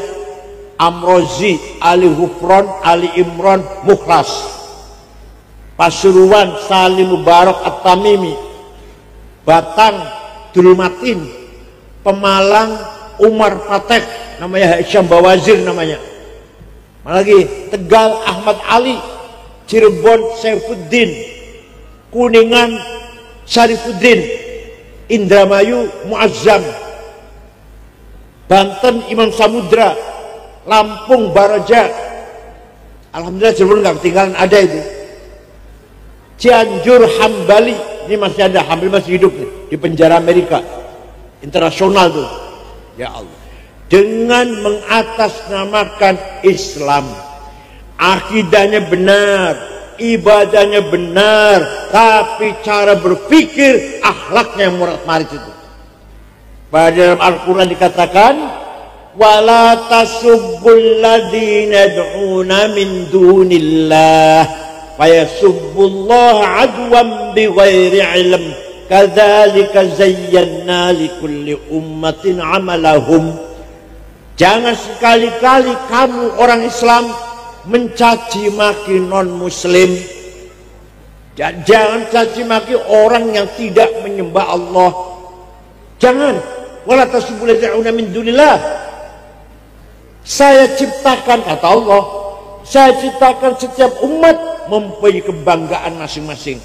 Amrozi, Ali Hufron, Ali Imron, Mukhlas. Pasuruan, Salim Mubarak At-Tamimi. Batang, Dulmatin. Pemalang, Umar Patek, namanya Hisham Bawazir namanya. Lagi Tegal, Ahmad Ali. Cirebon, Saifuddin. Kuningan, Syarifuddin. Indramayu, Muazzam. Banten, Imam Samudra. Lampung, Baraja. Alhamdulillah Cirebon nggak ketinggalan, ada itu. Cianjur, Hambali. Ini masih ada, Hambali masih hidup nih, di penjara Amerika internasional tuh. Ya Allah, dengan mengatasnamakan Islam, akidahnya benar, ibadahnya benar, tapi cara berpikir, akhlaknya yang murat-marit itu. Pada dalam Al-Quran dikatakan, wala tasubbul ladzina yad'una min dunillah fayasubbullaha adwan bighairi ilm kadzalika zayyana likulli ummatin amalahum. Jangan sekali-kali kamu orang Islam mencaci maki non muslim. Jangan caci maki orang yang tidak menyembah Allah. Jangan. Wala tasubbul ladzina yad'una min dunillah. Saya ciptakan, kata Allah, saya ciptakan setiap umat mempunyai kebanggaan masing-masing.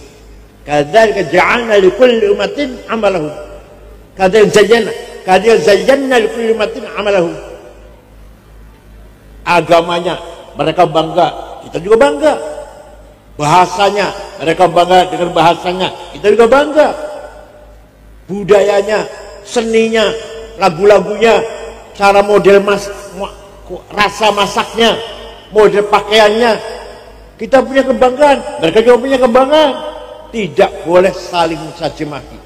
Kadzalika ja'alna likulli ummatin amalahum. Kadzalika zayyana likulli ummatin amalahum. Agamanya mereka bangga, kita juga bangga. Bahasanya mereka bangga dengan bahasanya, kita juga bangga. Budayanya, seninya, lagu-lagunya, cara model rasa masaknya, model pakaiannya, kita punya kebanggaan, mereka juga punya kebanggaan. Tidak boleh saling mencaci maki.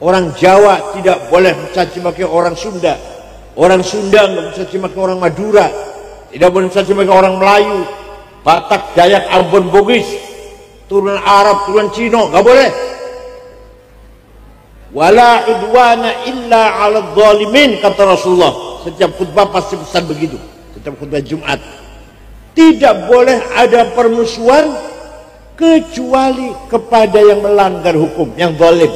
Orang Jawa tidak boleh mencaci maki orang Sunda, orang Sunda nggak mencaci maki orang Madura, tidak boleh mencaci maki orang Melayu, Batak, Dayak, Ambon, Bugis, turunan Arab, turunan Cina, nggak boleh. Wala udwana illa 'alal zalimin, kata Rasulullah. Setiap khutbah pasti pesan begitu. Setiap khutbah Jumat. Tidak boleh ada permusuhan kecuali kepada yang melanggar hukum, yang zalim.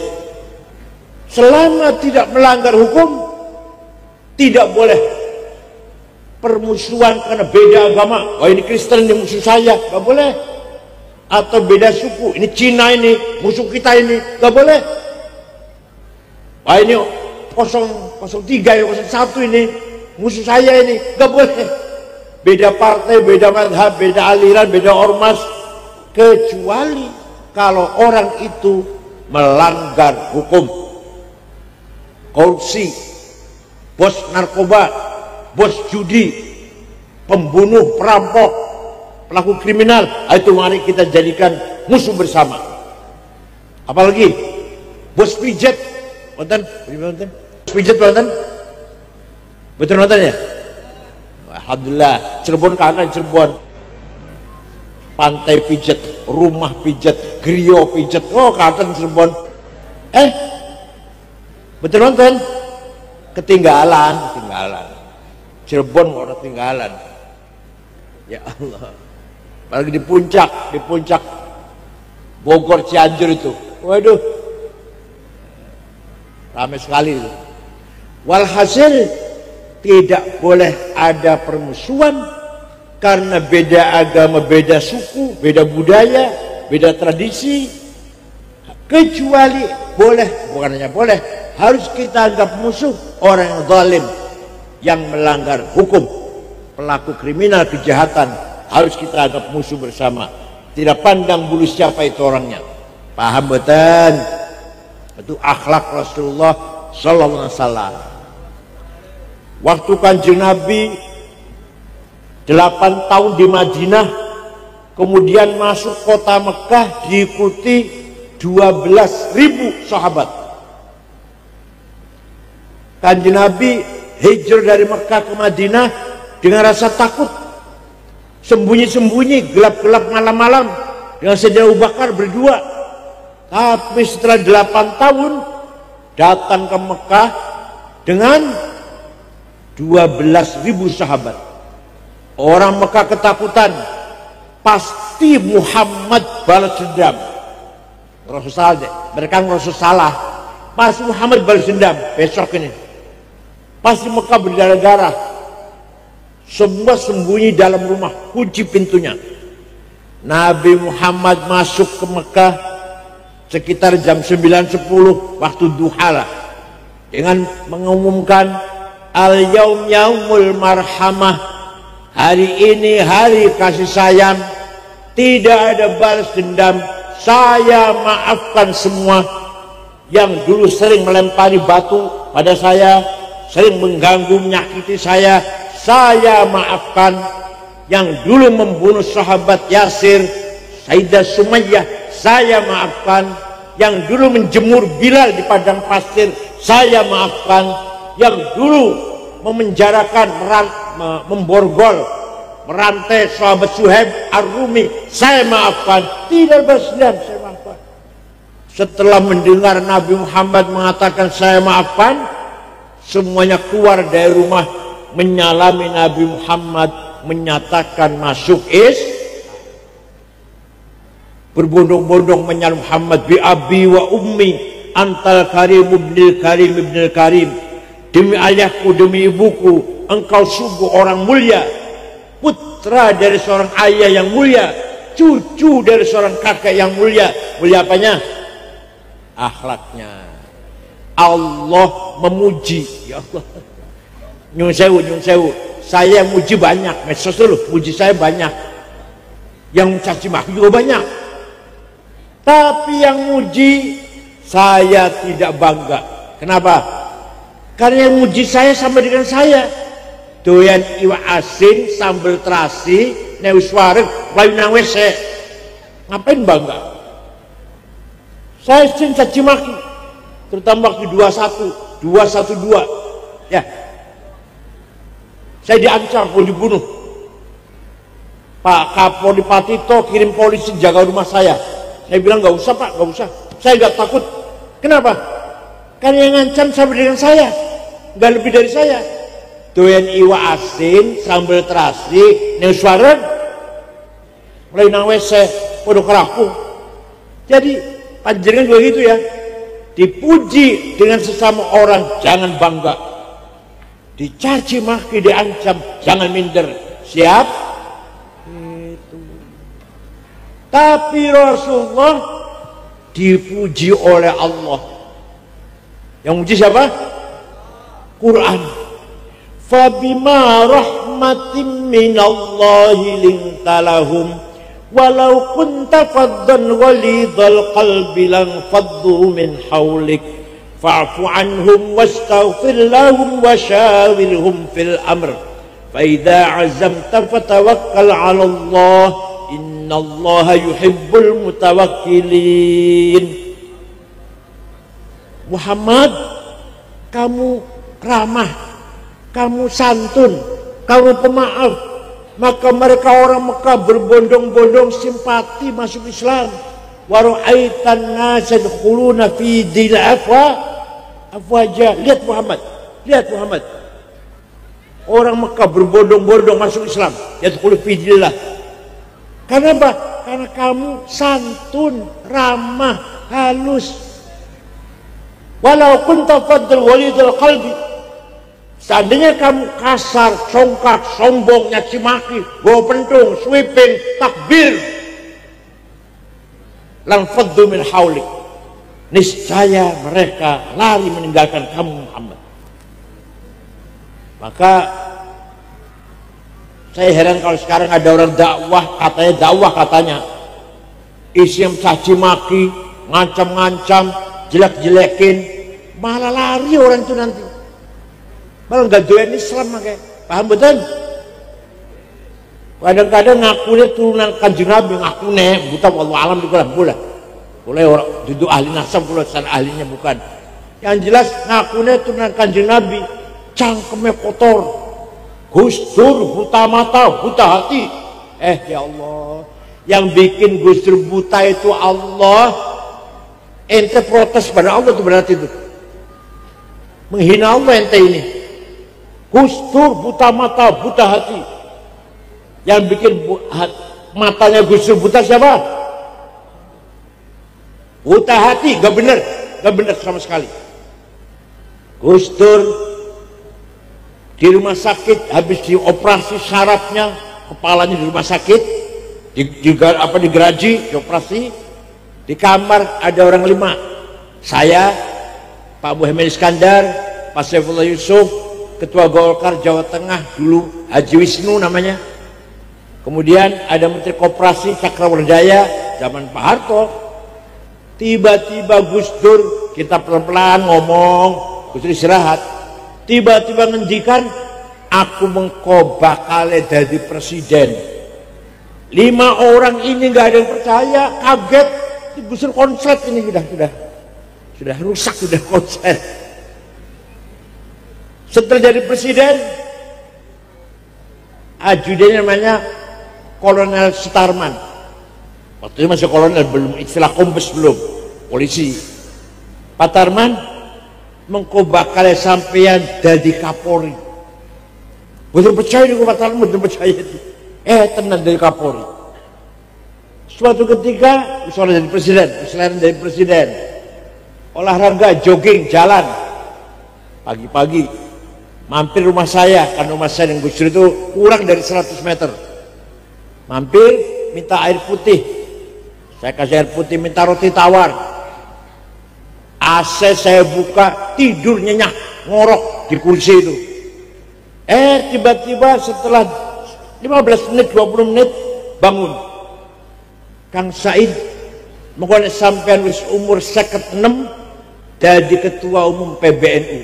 Selama tidak melanggar hukum, tidak boleh permusuhan karena beda agama. Oh, ini Kristen, ini musuh saya, nggak boleh. Atau beda suku, ini Cina, ini musuh kita, ini nggak boleh. Wah, ini 003, 01 ini musuh saya, ini nggak boleh. Beda partai, beda madhab, beda aliran, beda ormas, kecuali kalau orang itu melanggar hukum. Korupsi, bos narkoba, bos judi, pembunuh, perampok, pelaku kriminal, itu mari kita jadikan musuh bersama. Apalagi bos pijat, nonton, pijat nonton, betul nonton ya? Alhamdulillah, Cirebon kanan, Cirebon, pantai pijat, rumah pijat, griyo pijat, oh kanan Cirebon. Betul nonton? Ketinggalan. Cirebon orang ketinggalan. Ya Allah. Apalagi di puncak Bogor, Cianjur itu. Waduh. Ramai sekali itu. Walhasil tidak boleh ada permusuhan karena beda agama, beda suku, beda budaya, beda tradisi. Kecuali boleh, bukan hanya boleh, harus kita anggap musuh orang yang zalim, yang melanggar hukum, pelaku kriminal, kejahatan, harus kita anggap musuh bersama. Tidak pandang bulu siapa itu orangnya. Paham betul? Itu akhlak Rasulullah sallallahu alaihi wasallam. Waktu Kanjeng Nabi 8 tahun di Madinah, kemudian masuk kota Mekah diikuti 12.000 sahabat. Kanjeng Nabi hijrah dari Mekah ke Madinah dengan rasa takut. sembunyi-sembunyi, gelap-gelap malam-malam dengan Sayyidina Abu Bakar berdua. Tapi setelah 8 tahun datang ke Mekah dengan 12.000 sahabat. Orang Mekah ketakutan, pasti Muhammad balas dendam. Rasulullah, mereka Rasul salah. Pasti Muhammad balas dendam besok ini. Pasti Mekah berdarah-darah. Semua sembunyi dalam rumah, kunci pintunya. Nabi Muhammad masuk ke Mekah sekitar jam 9-10 waktu duha lah, dengan mengumumkan al-yaum yaumul marhamah, hari ini hari kasih sayang, tidak ada balas dendam, saya maafkan semua yang dulu sering melempari batu pada saya, sering mengganggu menyakiti saya maafkan. Yang dulu membunuh sahabat Yasir, Sayyidah Sumayyah, saya maafkan. Yang dulu menjemur Bilal di padang pasir, saya maafkan. Yang dulu memenjarakan, memborgol, merantai sahabat Suhaib Ar-Rumi, saya maafkan. Tidak balas dendam, saya maafkan. Setelah mendengar Nabi Muhammad mengatakan saya maafkan, semuanya keluar dari rumah menyalami Nabi Muhammad, menyatakan masuk berbondong-bondong menyalam Muhammad, bi abi wa ummi antal karim ibnil karim ibnil karim, demi ayahku demi ibuku engkau sungguh orang mulia, putra dari seorang ayah yang mulia, cucu dari seorang kakek yang mulia. Mulia apanya? Akhlaknya. Allah memuji, ya Allah, nyun sewu, saya muji banyak, medsos dulu muji saya banyak, yang caci maki juga banyak, tapi yang muji saya tidak bangga. Kenapa? Karena yang muji saya sama dengan saya doyan iwak asin sambal terasi neus wareg layu nang wese, ngapain bangga? Saya sering caci maki, terutama waktu 212 ya, saya diancam mau dibunuh. Pak Kapolri Patito kirim polisi jaga rumah saya. Saya bilang nggak usah Pak, nggak usah, saya nggak takut. Kenapa? Karena yang ngancam sama dengan saya, nggak lebih dari saya. Doyan iwa asin sambal terasi neus wareg mulai nang wese podo kerapu. Jadi panjenengan juga gitu ya, dipuji dengan sesama orang jangan bangga, dicaci maki diancam jangan minder. Siap itu. Tapi Rasulullah dipuji oleh Allah. Yang muji siapa? Quran. Fabima rahmatin minallahi lintalahum walau kunta faddan ghalidhal qalbi lan faddu min hawlik fa'fu anhum wastaghfir lahum washawirhum fil amr fa idza azamta fatawakkal 'ala Allah innallaha yuhibbul mutawakkilin. Muhammad, kamu ramah, kamu santun, kamu pemaaf, maka mereka orang Mekah berbondong-bondong simpati masuk Islam. Wa ra'aitan nas yadkhuluna fi dinil afwaja. Lihat Muhammad, orang Mekah berbondong-bondong masuk Islam, yadkhulu fi dinillah. Karena apa? Karena kamu santun, ramah, halus. Walau kunta faddal walidul qalbi, seandainya kamu kasar, congkak, sombong, nyaci maki, bawa pentung, sweeping, takbir, lang faddu min haulik, niscaya mereka lari meninggalkan kamu Muhammad. Maka saya heran kalau sekarang ada orang dakwah katanya isinya caci maki, ngancam-ngancam, jelek-jelekin, malah lari orang itu nanti, malah nggak doyan Islam. Makanya paham betul? Kadang-kadang ngakunya turunan Kanjeng Nabi, ngakunya buta wallahu alam di kolam bola boleh orang duduk ahli nasab, kalau sana ahlinya bukan. Yang jelas ngakunya turunan Kanjeng Nabi, cangkemnya kotor, Gus Dur buta mata buta hati, Ya Allah, yang bikin Gus Dur buta itu Allah. Ente protes pada Allah itu berarti itu menghina Allah ente ini. Gus Dur buta mata, buta hati. Yang bikin matanya Gus Dur buta siapa? Buta hati, gak bener sama sekali. Gus Dur di rumah sakit habis dioperasi sarafnya, kepalanya di rumah sakit, digeraji, dioperasi. Di kamar ada orang 5. Saya, Pak Muhammad Iskandar, Pak Saifullah Yusuf, Ketua Golkar Jawa Tengah dulu Haji Wisnu namanya. Kemudian ada Menteri Koperasi Cakrawardaya zaman Pak Harto. Tiba-tiba Gus Dur, kita pelan-pelan ngomong, Gus Dur istirahat. Tiba-tiba ngendikan, aku mengko bakal jadi presiden. 5 orang ini nggak ada yang percaya, kaget. Gus Dur konslet ini sudah rusak, sudah konslet. Setelah jadi presiden, ajudannya namanya Kolonel Sutarman. Waktu itu masih kolonel, belum istilah kombes, belum polisi. Pak Tarman mengko bakal sampeyan dadi Kapolri. Betul percaya nih Pak Tarman, betul percaya itu. Tenan dari Kapolri. Suatu ketika usaha jadi presiden, olahraga, jogging, jalan pagi-pagi, mampir rumah saya, karena rumah saya yang Gus Dur itu kurang dari 100 meter. Mampir, minta air putih, saya kasih air putih, minta roti tawar. AC saya buka, tidur nyenyak, ngorok di kursi itu. Tiba-tiba setelah 15 menit, 20 menit bangun. Kang Said mengkonek sampean wis umur 56 jadi ketua umum PBNU.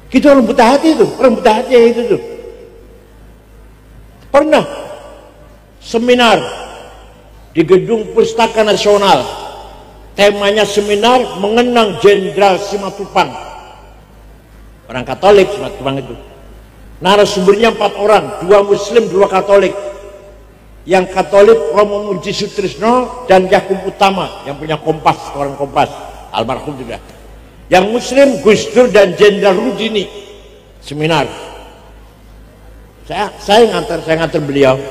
Kita orang buta hati itu, tuh. Pernah seminar di Gedung Pustaka Nasional. Temanya seminar mengenang Jenderal Simatupang. Orang Katolik Simatupang itu. Narasumbernya 4 orang, 2 Muslim, 2 Katolik. Yang Katolik Romo Muji Sutrisno dan Yakub Utama yang punya Kompas, orang Kompas, almarhum juga. Yang Muslim Gus Dur dan Jenderal Rudini seminar. Saya ngantar beliau.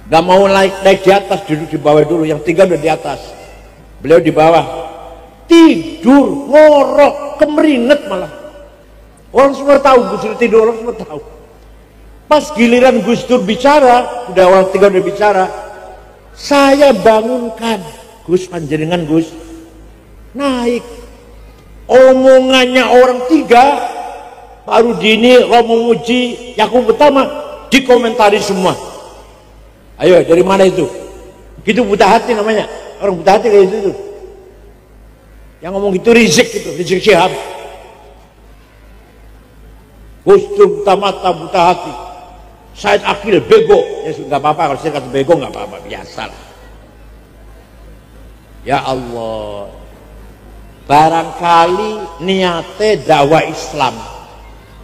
Gak mau naik di atas, duduk di bawah dulu. Yang 3 udah di atas, beliau di bawah. Tidur, ngorok, kemeringet malah. Orang semua tahu Gus Dur tidur, orang semua tahu. Pas giliran Gus Dur bicara, udah orang 3 udah bicara, saya bangunkan. Gus, panjenengan Gus, naik. Omongannya orang 3, Pak Rudini, Romo Muji, Yakub Utama, dikomentari semua. Ayo, dari mana itu? Gitu buta hati namanya. Orang buta hati kayak gitu tuh. Yang ngomong gitu Rizik Syihab. Gus Dur buta mata, buta hati. Said Akil bego, ya nggak apa-apa kalau saya kata bego, nggak apa-apa, biasa lah. Ya Allah, barangkali niatnya dakwah Islam,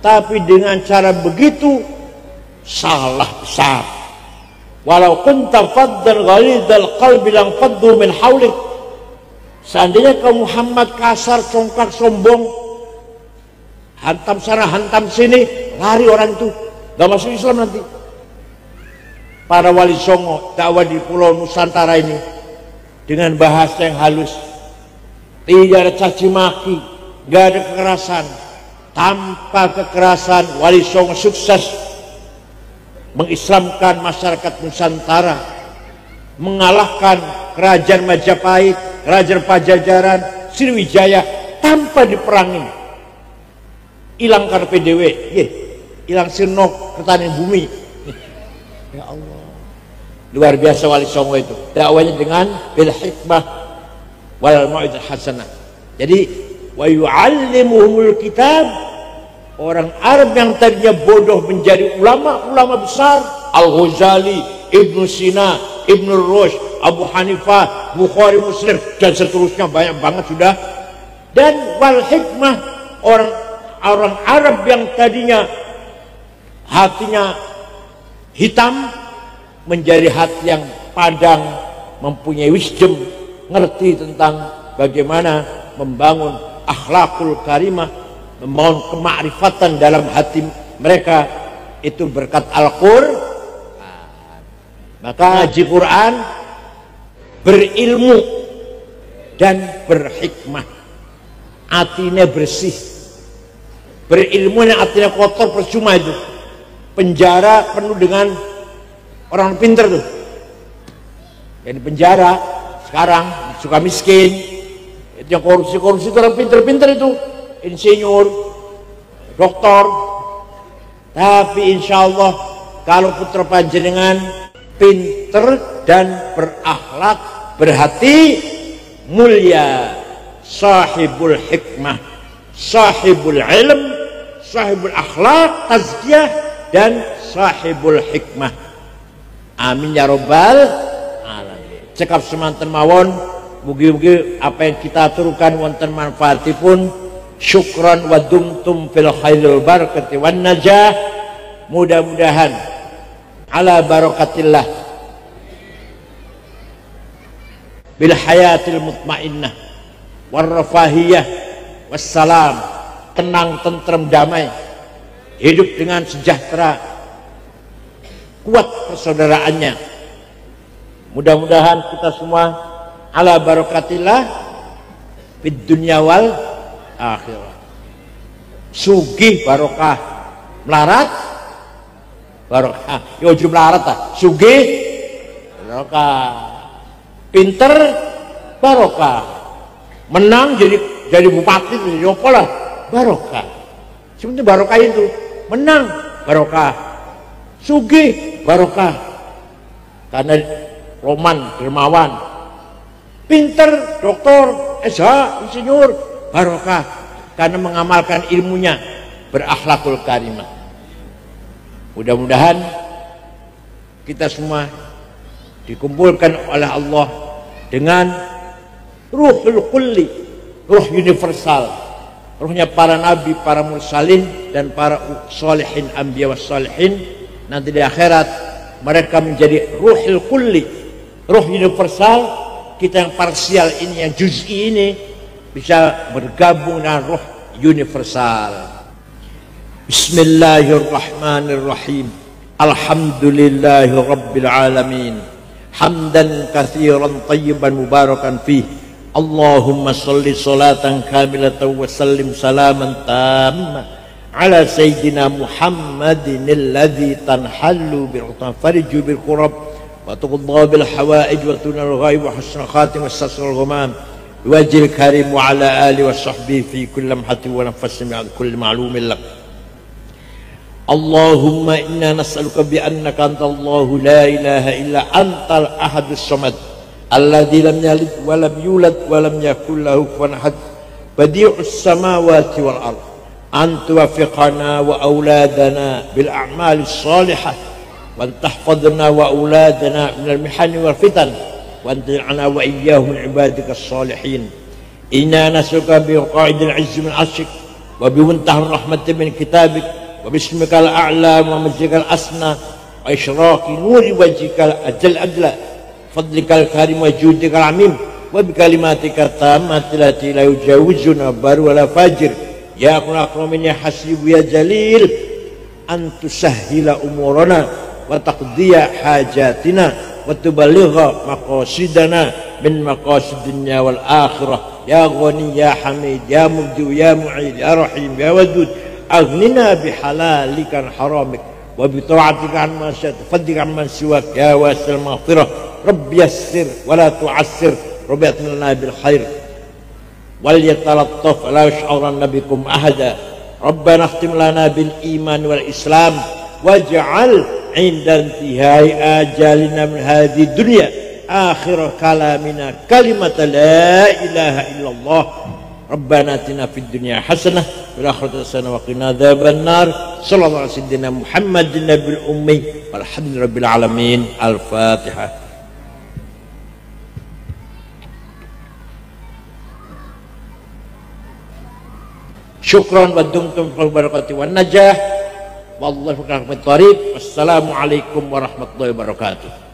tapi dengan cara begitu salah besar. Walau kunta faddan ghalidhal qalbi lang faddu min haulik. Seandainya kaum Muhammad kasar, congkak, sombong, hantam sana, hantam sini, lari orang itu. Gak masuk Islam nanti. Para wali songo dakwah di Pulau Nusantara ini dengan bahasa yang halus, tidak ada caci maki, gak ada kekerasan. Tanpa kekerasan wali songo sukses mengislamkan masyarakat Nusantara, mengalahkan kerajaan Majapahit, kerajaan Pajajaran, Sriwijaya tanpa diperangi. Hilangkan PDW, hilang Sirno, Ketanian Bumi. Ya Allah, luar biasa wali songo itu. Dakwanya dengan bil hikmah wal mau'izah hasanah. Jadi wa yu'allimuhumul kitab. Orang Arab yang tadinya bodoh menjadi ulama besar. Al-Ghazali, Ibnu Sina, Ibnu Rushd, Abu Hanifah, Bukhari, Muslim, dan seterusnya banyak banget sudah. Dan wal hikmah, orang Arab yang tadinya hatinya hitam menjadi hati yang padang, mempunyai wisdom, ngerti tentang bagaimana membangun akhlakul karimah, membangun kemakrifatan dalam hati mereka, itu berkat Al-Qur'an. Maka ngaji Quran berilmu dan berhikmah, hatinya bersih. Berilmu yang hatinya kotor percuma itu. Penjara penuh dengan orang pinter tuh. Jadi penjara sekarang suka miskin, itu yang korupsi itu orang pinter-pinter itu, insinyur, doktor. Tapi insya Allah kalau putra panjenengan pinter dan berakhlak, berhati mulia, sahibul hikmah, sahibul ilm, sahibul akhlak, tazkiyah, dan sahibul hikmah. Amin ya robbal alamin. Cekap semanten mawon, mugi-mugi apa yang kita aturkan wonten manfaatipun. Syukran wa dumtum fil khairil barakati wan najah. Mudah-mudahan ala barakatillah bil hayatil mutmainnah war rafahiyah wassalam, tenang, tentrem, damai, hidup dengan sejahtera, kuat persaudaraannya. Mudah-mudahan kita semua ala barakatillah fid dunya wal akhirah. Sugih barokah, melarat barokah. Yo ojo melarat ta, sugih barokah, pinter barokah, menang jadi bupati jadi apa lah barokah. Sebenarnya barokah itu menang barokah, sugih barokah karena roman dermawan, pinter doktor, SH, insinyur barokah karena mengamalkan ilmunya, berakhlakul karimah. Mudah-mudahan kita semua dikumpulkan oleh Allah dengan ruhul kulli, ruh universal, ruhnya para nabi, para mursalin, dan para salihin, anbiya was salihin. Nanti di akhirat mereka menjadi ruhul kulli, ruh universal. Kita yang parsial ini, yang juz'i ini, bisa bergabung dengan ruh universal. Bismillahirrahmanirrahim. Alhamdulillahi rabbil alamin. Hamdan katsiran tayyiban mubarakan fih. Allahumma sholli sholatan kamilatan wa sallim salaman tamma ala sayyidina Muhammadin alladzi tanhallu bil fariju bil qurab wa tuqadda bil hawaij wa tunal ghaib wa husnul khatim wa sasrul ghamam wajil karim wa ala alihi wa sahbihi fi kulli lamhatin wa nafsin min kulli ma'lumin lak. Allahumma inna nas'aluka bi annaka antallahu la ilaha illa antal ahadus samad alladzi lam yalid wa lam yulad wa lam yakul lahu kufuwan ahad badi'us samawati wal ard an tuwaffiqana wa auladana bil a'malis salihah wa tahfadhna wa auladana minal mihani wal fitan wa anjilna wa iyyahum min ibadikas salihin. Inna nas'aluka bi qa'idil 'izzi min 'arsyik wa bi muntahar rahmatin min kitabik wa bismikal a'la wa majikal asna wa isyraqi nuri wajhikal ajal adla fadlikal karim wa judikal amim wa bi kalimatika tammati lati la yujawizuna baru wala fajir ya akramin ya hasibu ya jalil an tusahhila umurana wa taqdiya hajatina wa tuballigha maqasidana min maqasidinya wal akhirah ya ghani ya hamid ya mubdi ya mu'id ya rahim ya wadud aghnina bihalalika haramik wa bi ta'atika an ma syi'ta fadlik amman siwak ya wasil maghfirah rabbi yassir wa la tu'assir rabbi atmilna bil khair wal yatalattaf la yash'uranna bikum ahada rabbana khtim lana bil iman wal islam waj'al 'inda intihai ajalina min hadhihi dunya akhir kalamina kalimat la ilaha illallah rabbana atina fid dunya hasanah wal akhirati hasanah wa qina adzaban nar sallallahu alaihi wasallam muhammadin nabiyil ummi walhamdulillahi rabbil alamin. Al-Fatihah. Syukran wa dumtum fil barakati wan najah. Wallahu a'lam bishawab. Wassalamualaikum warahmatullahi wabarakatuh.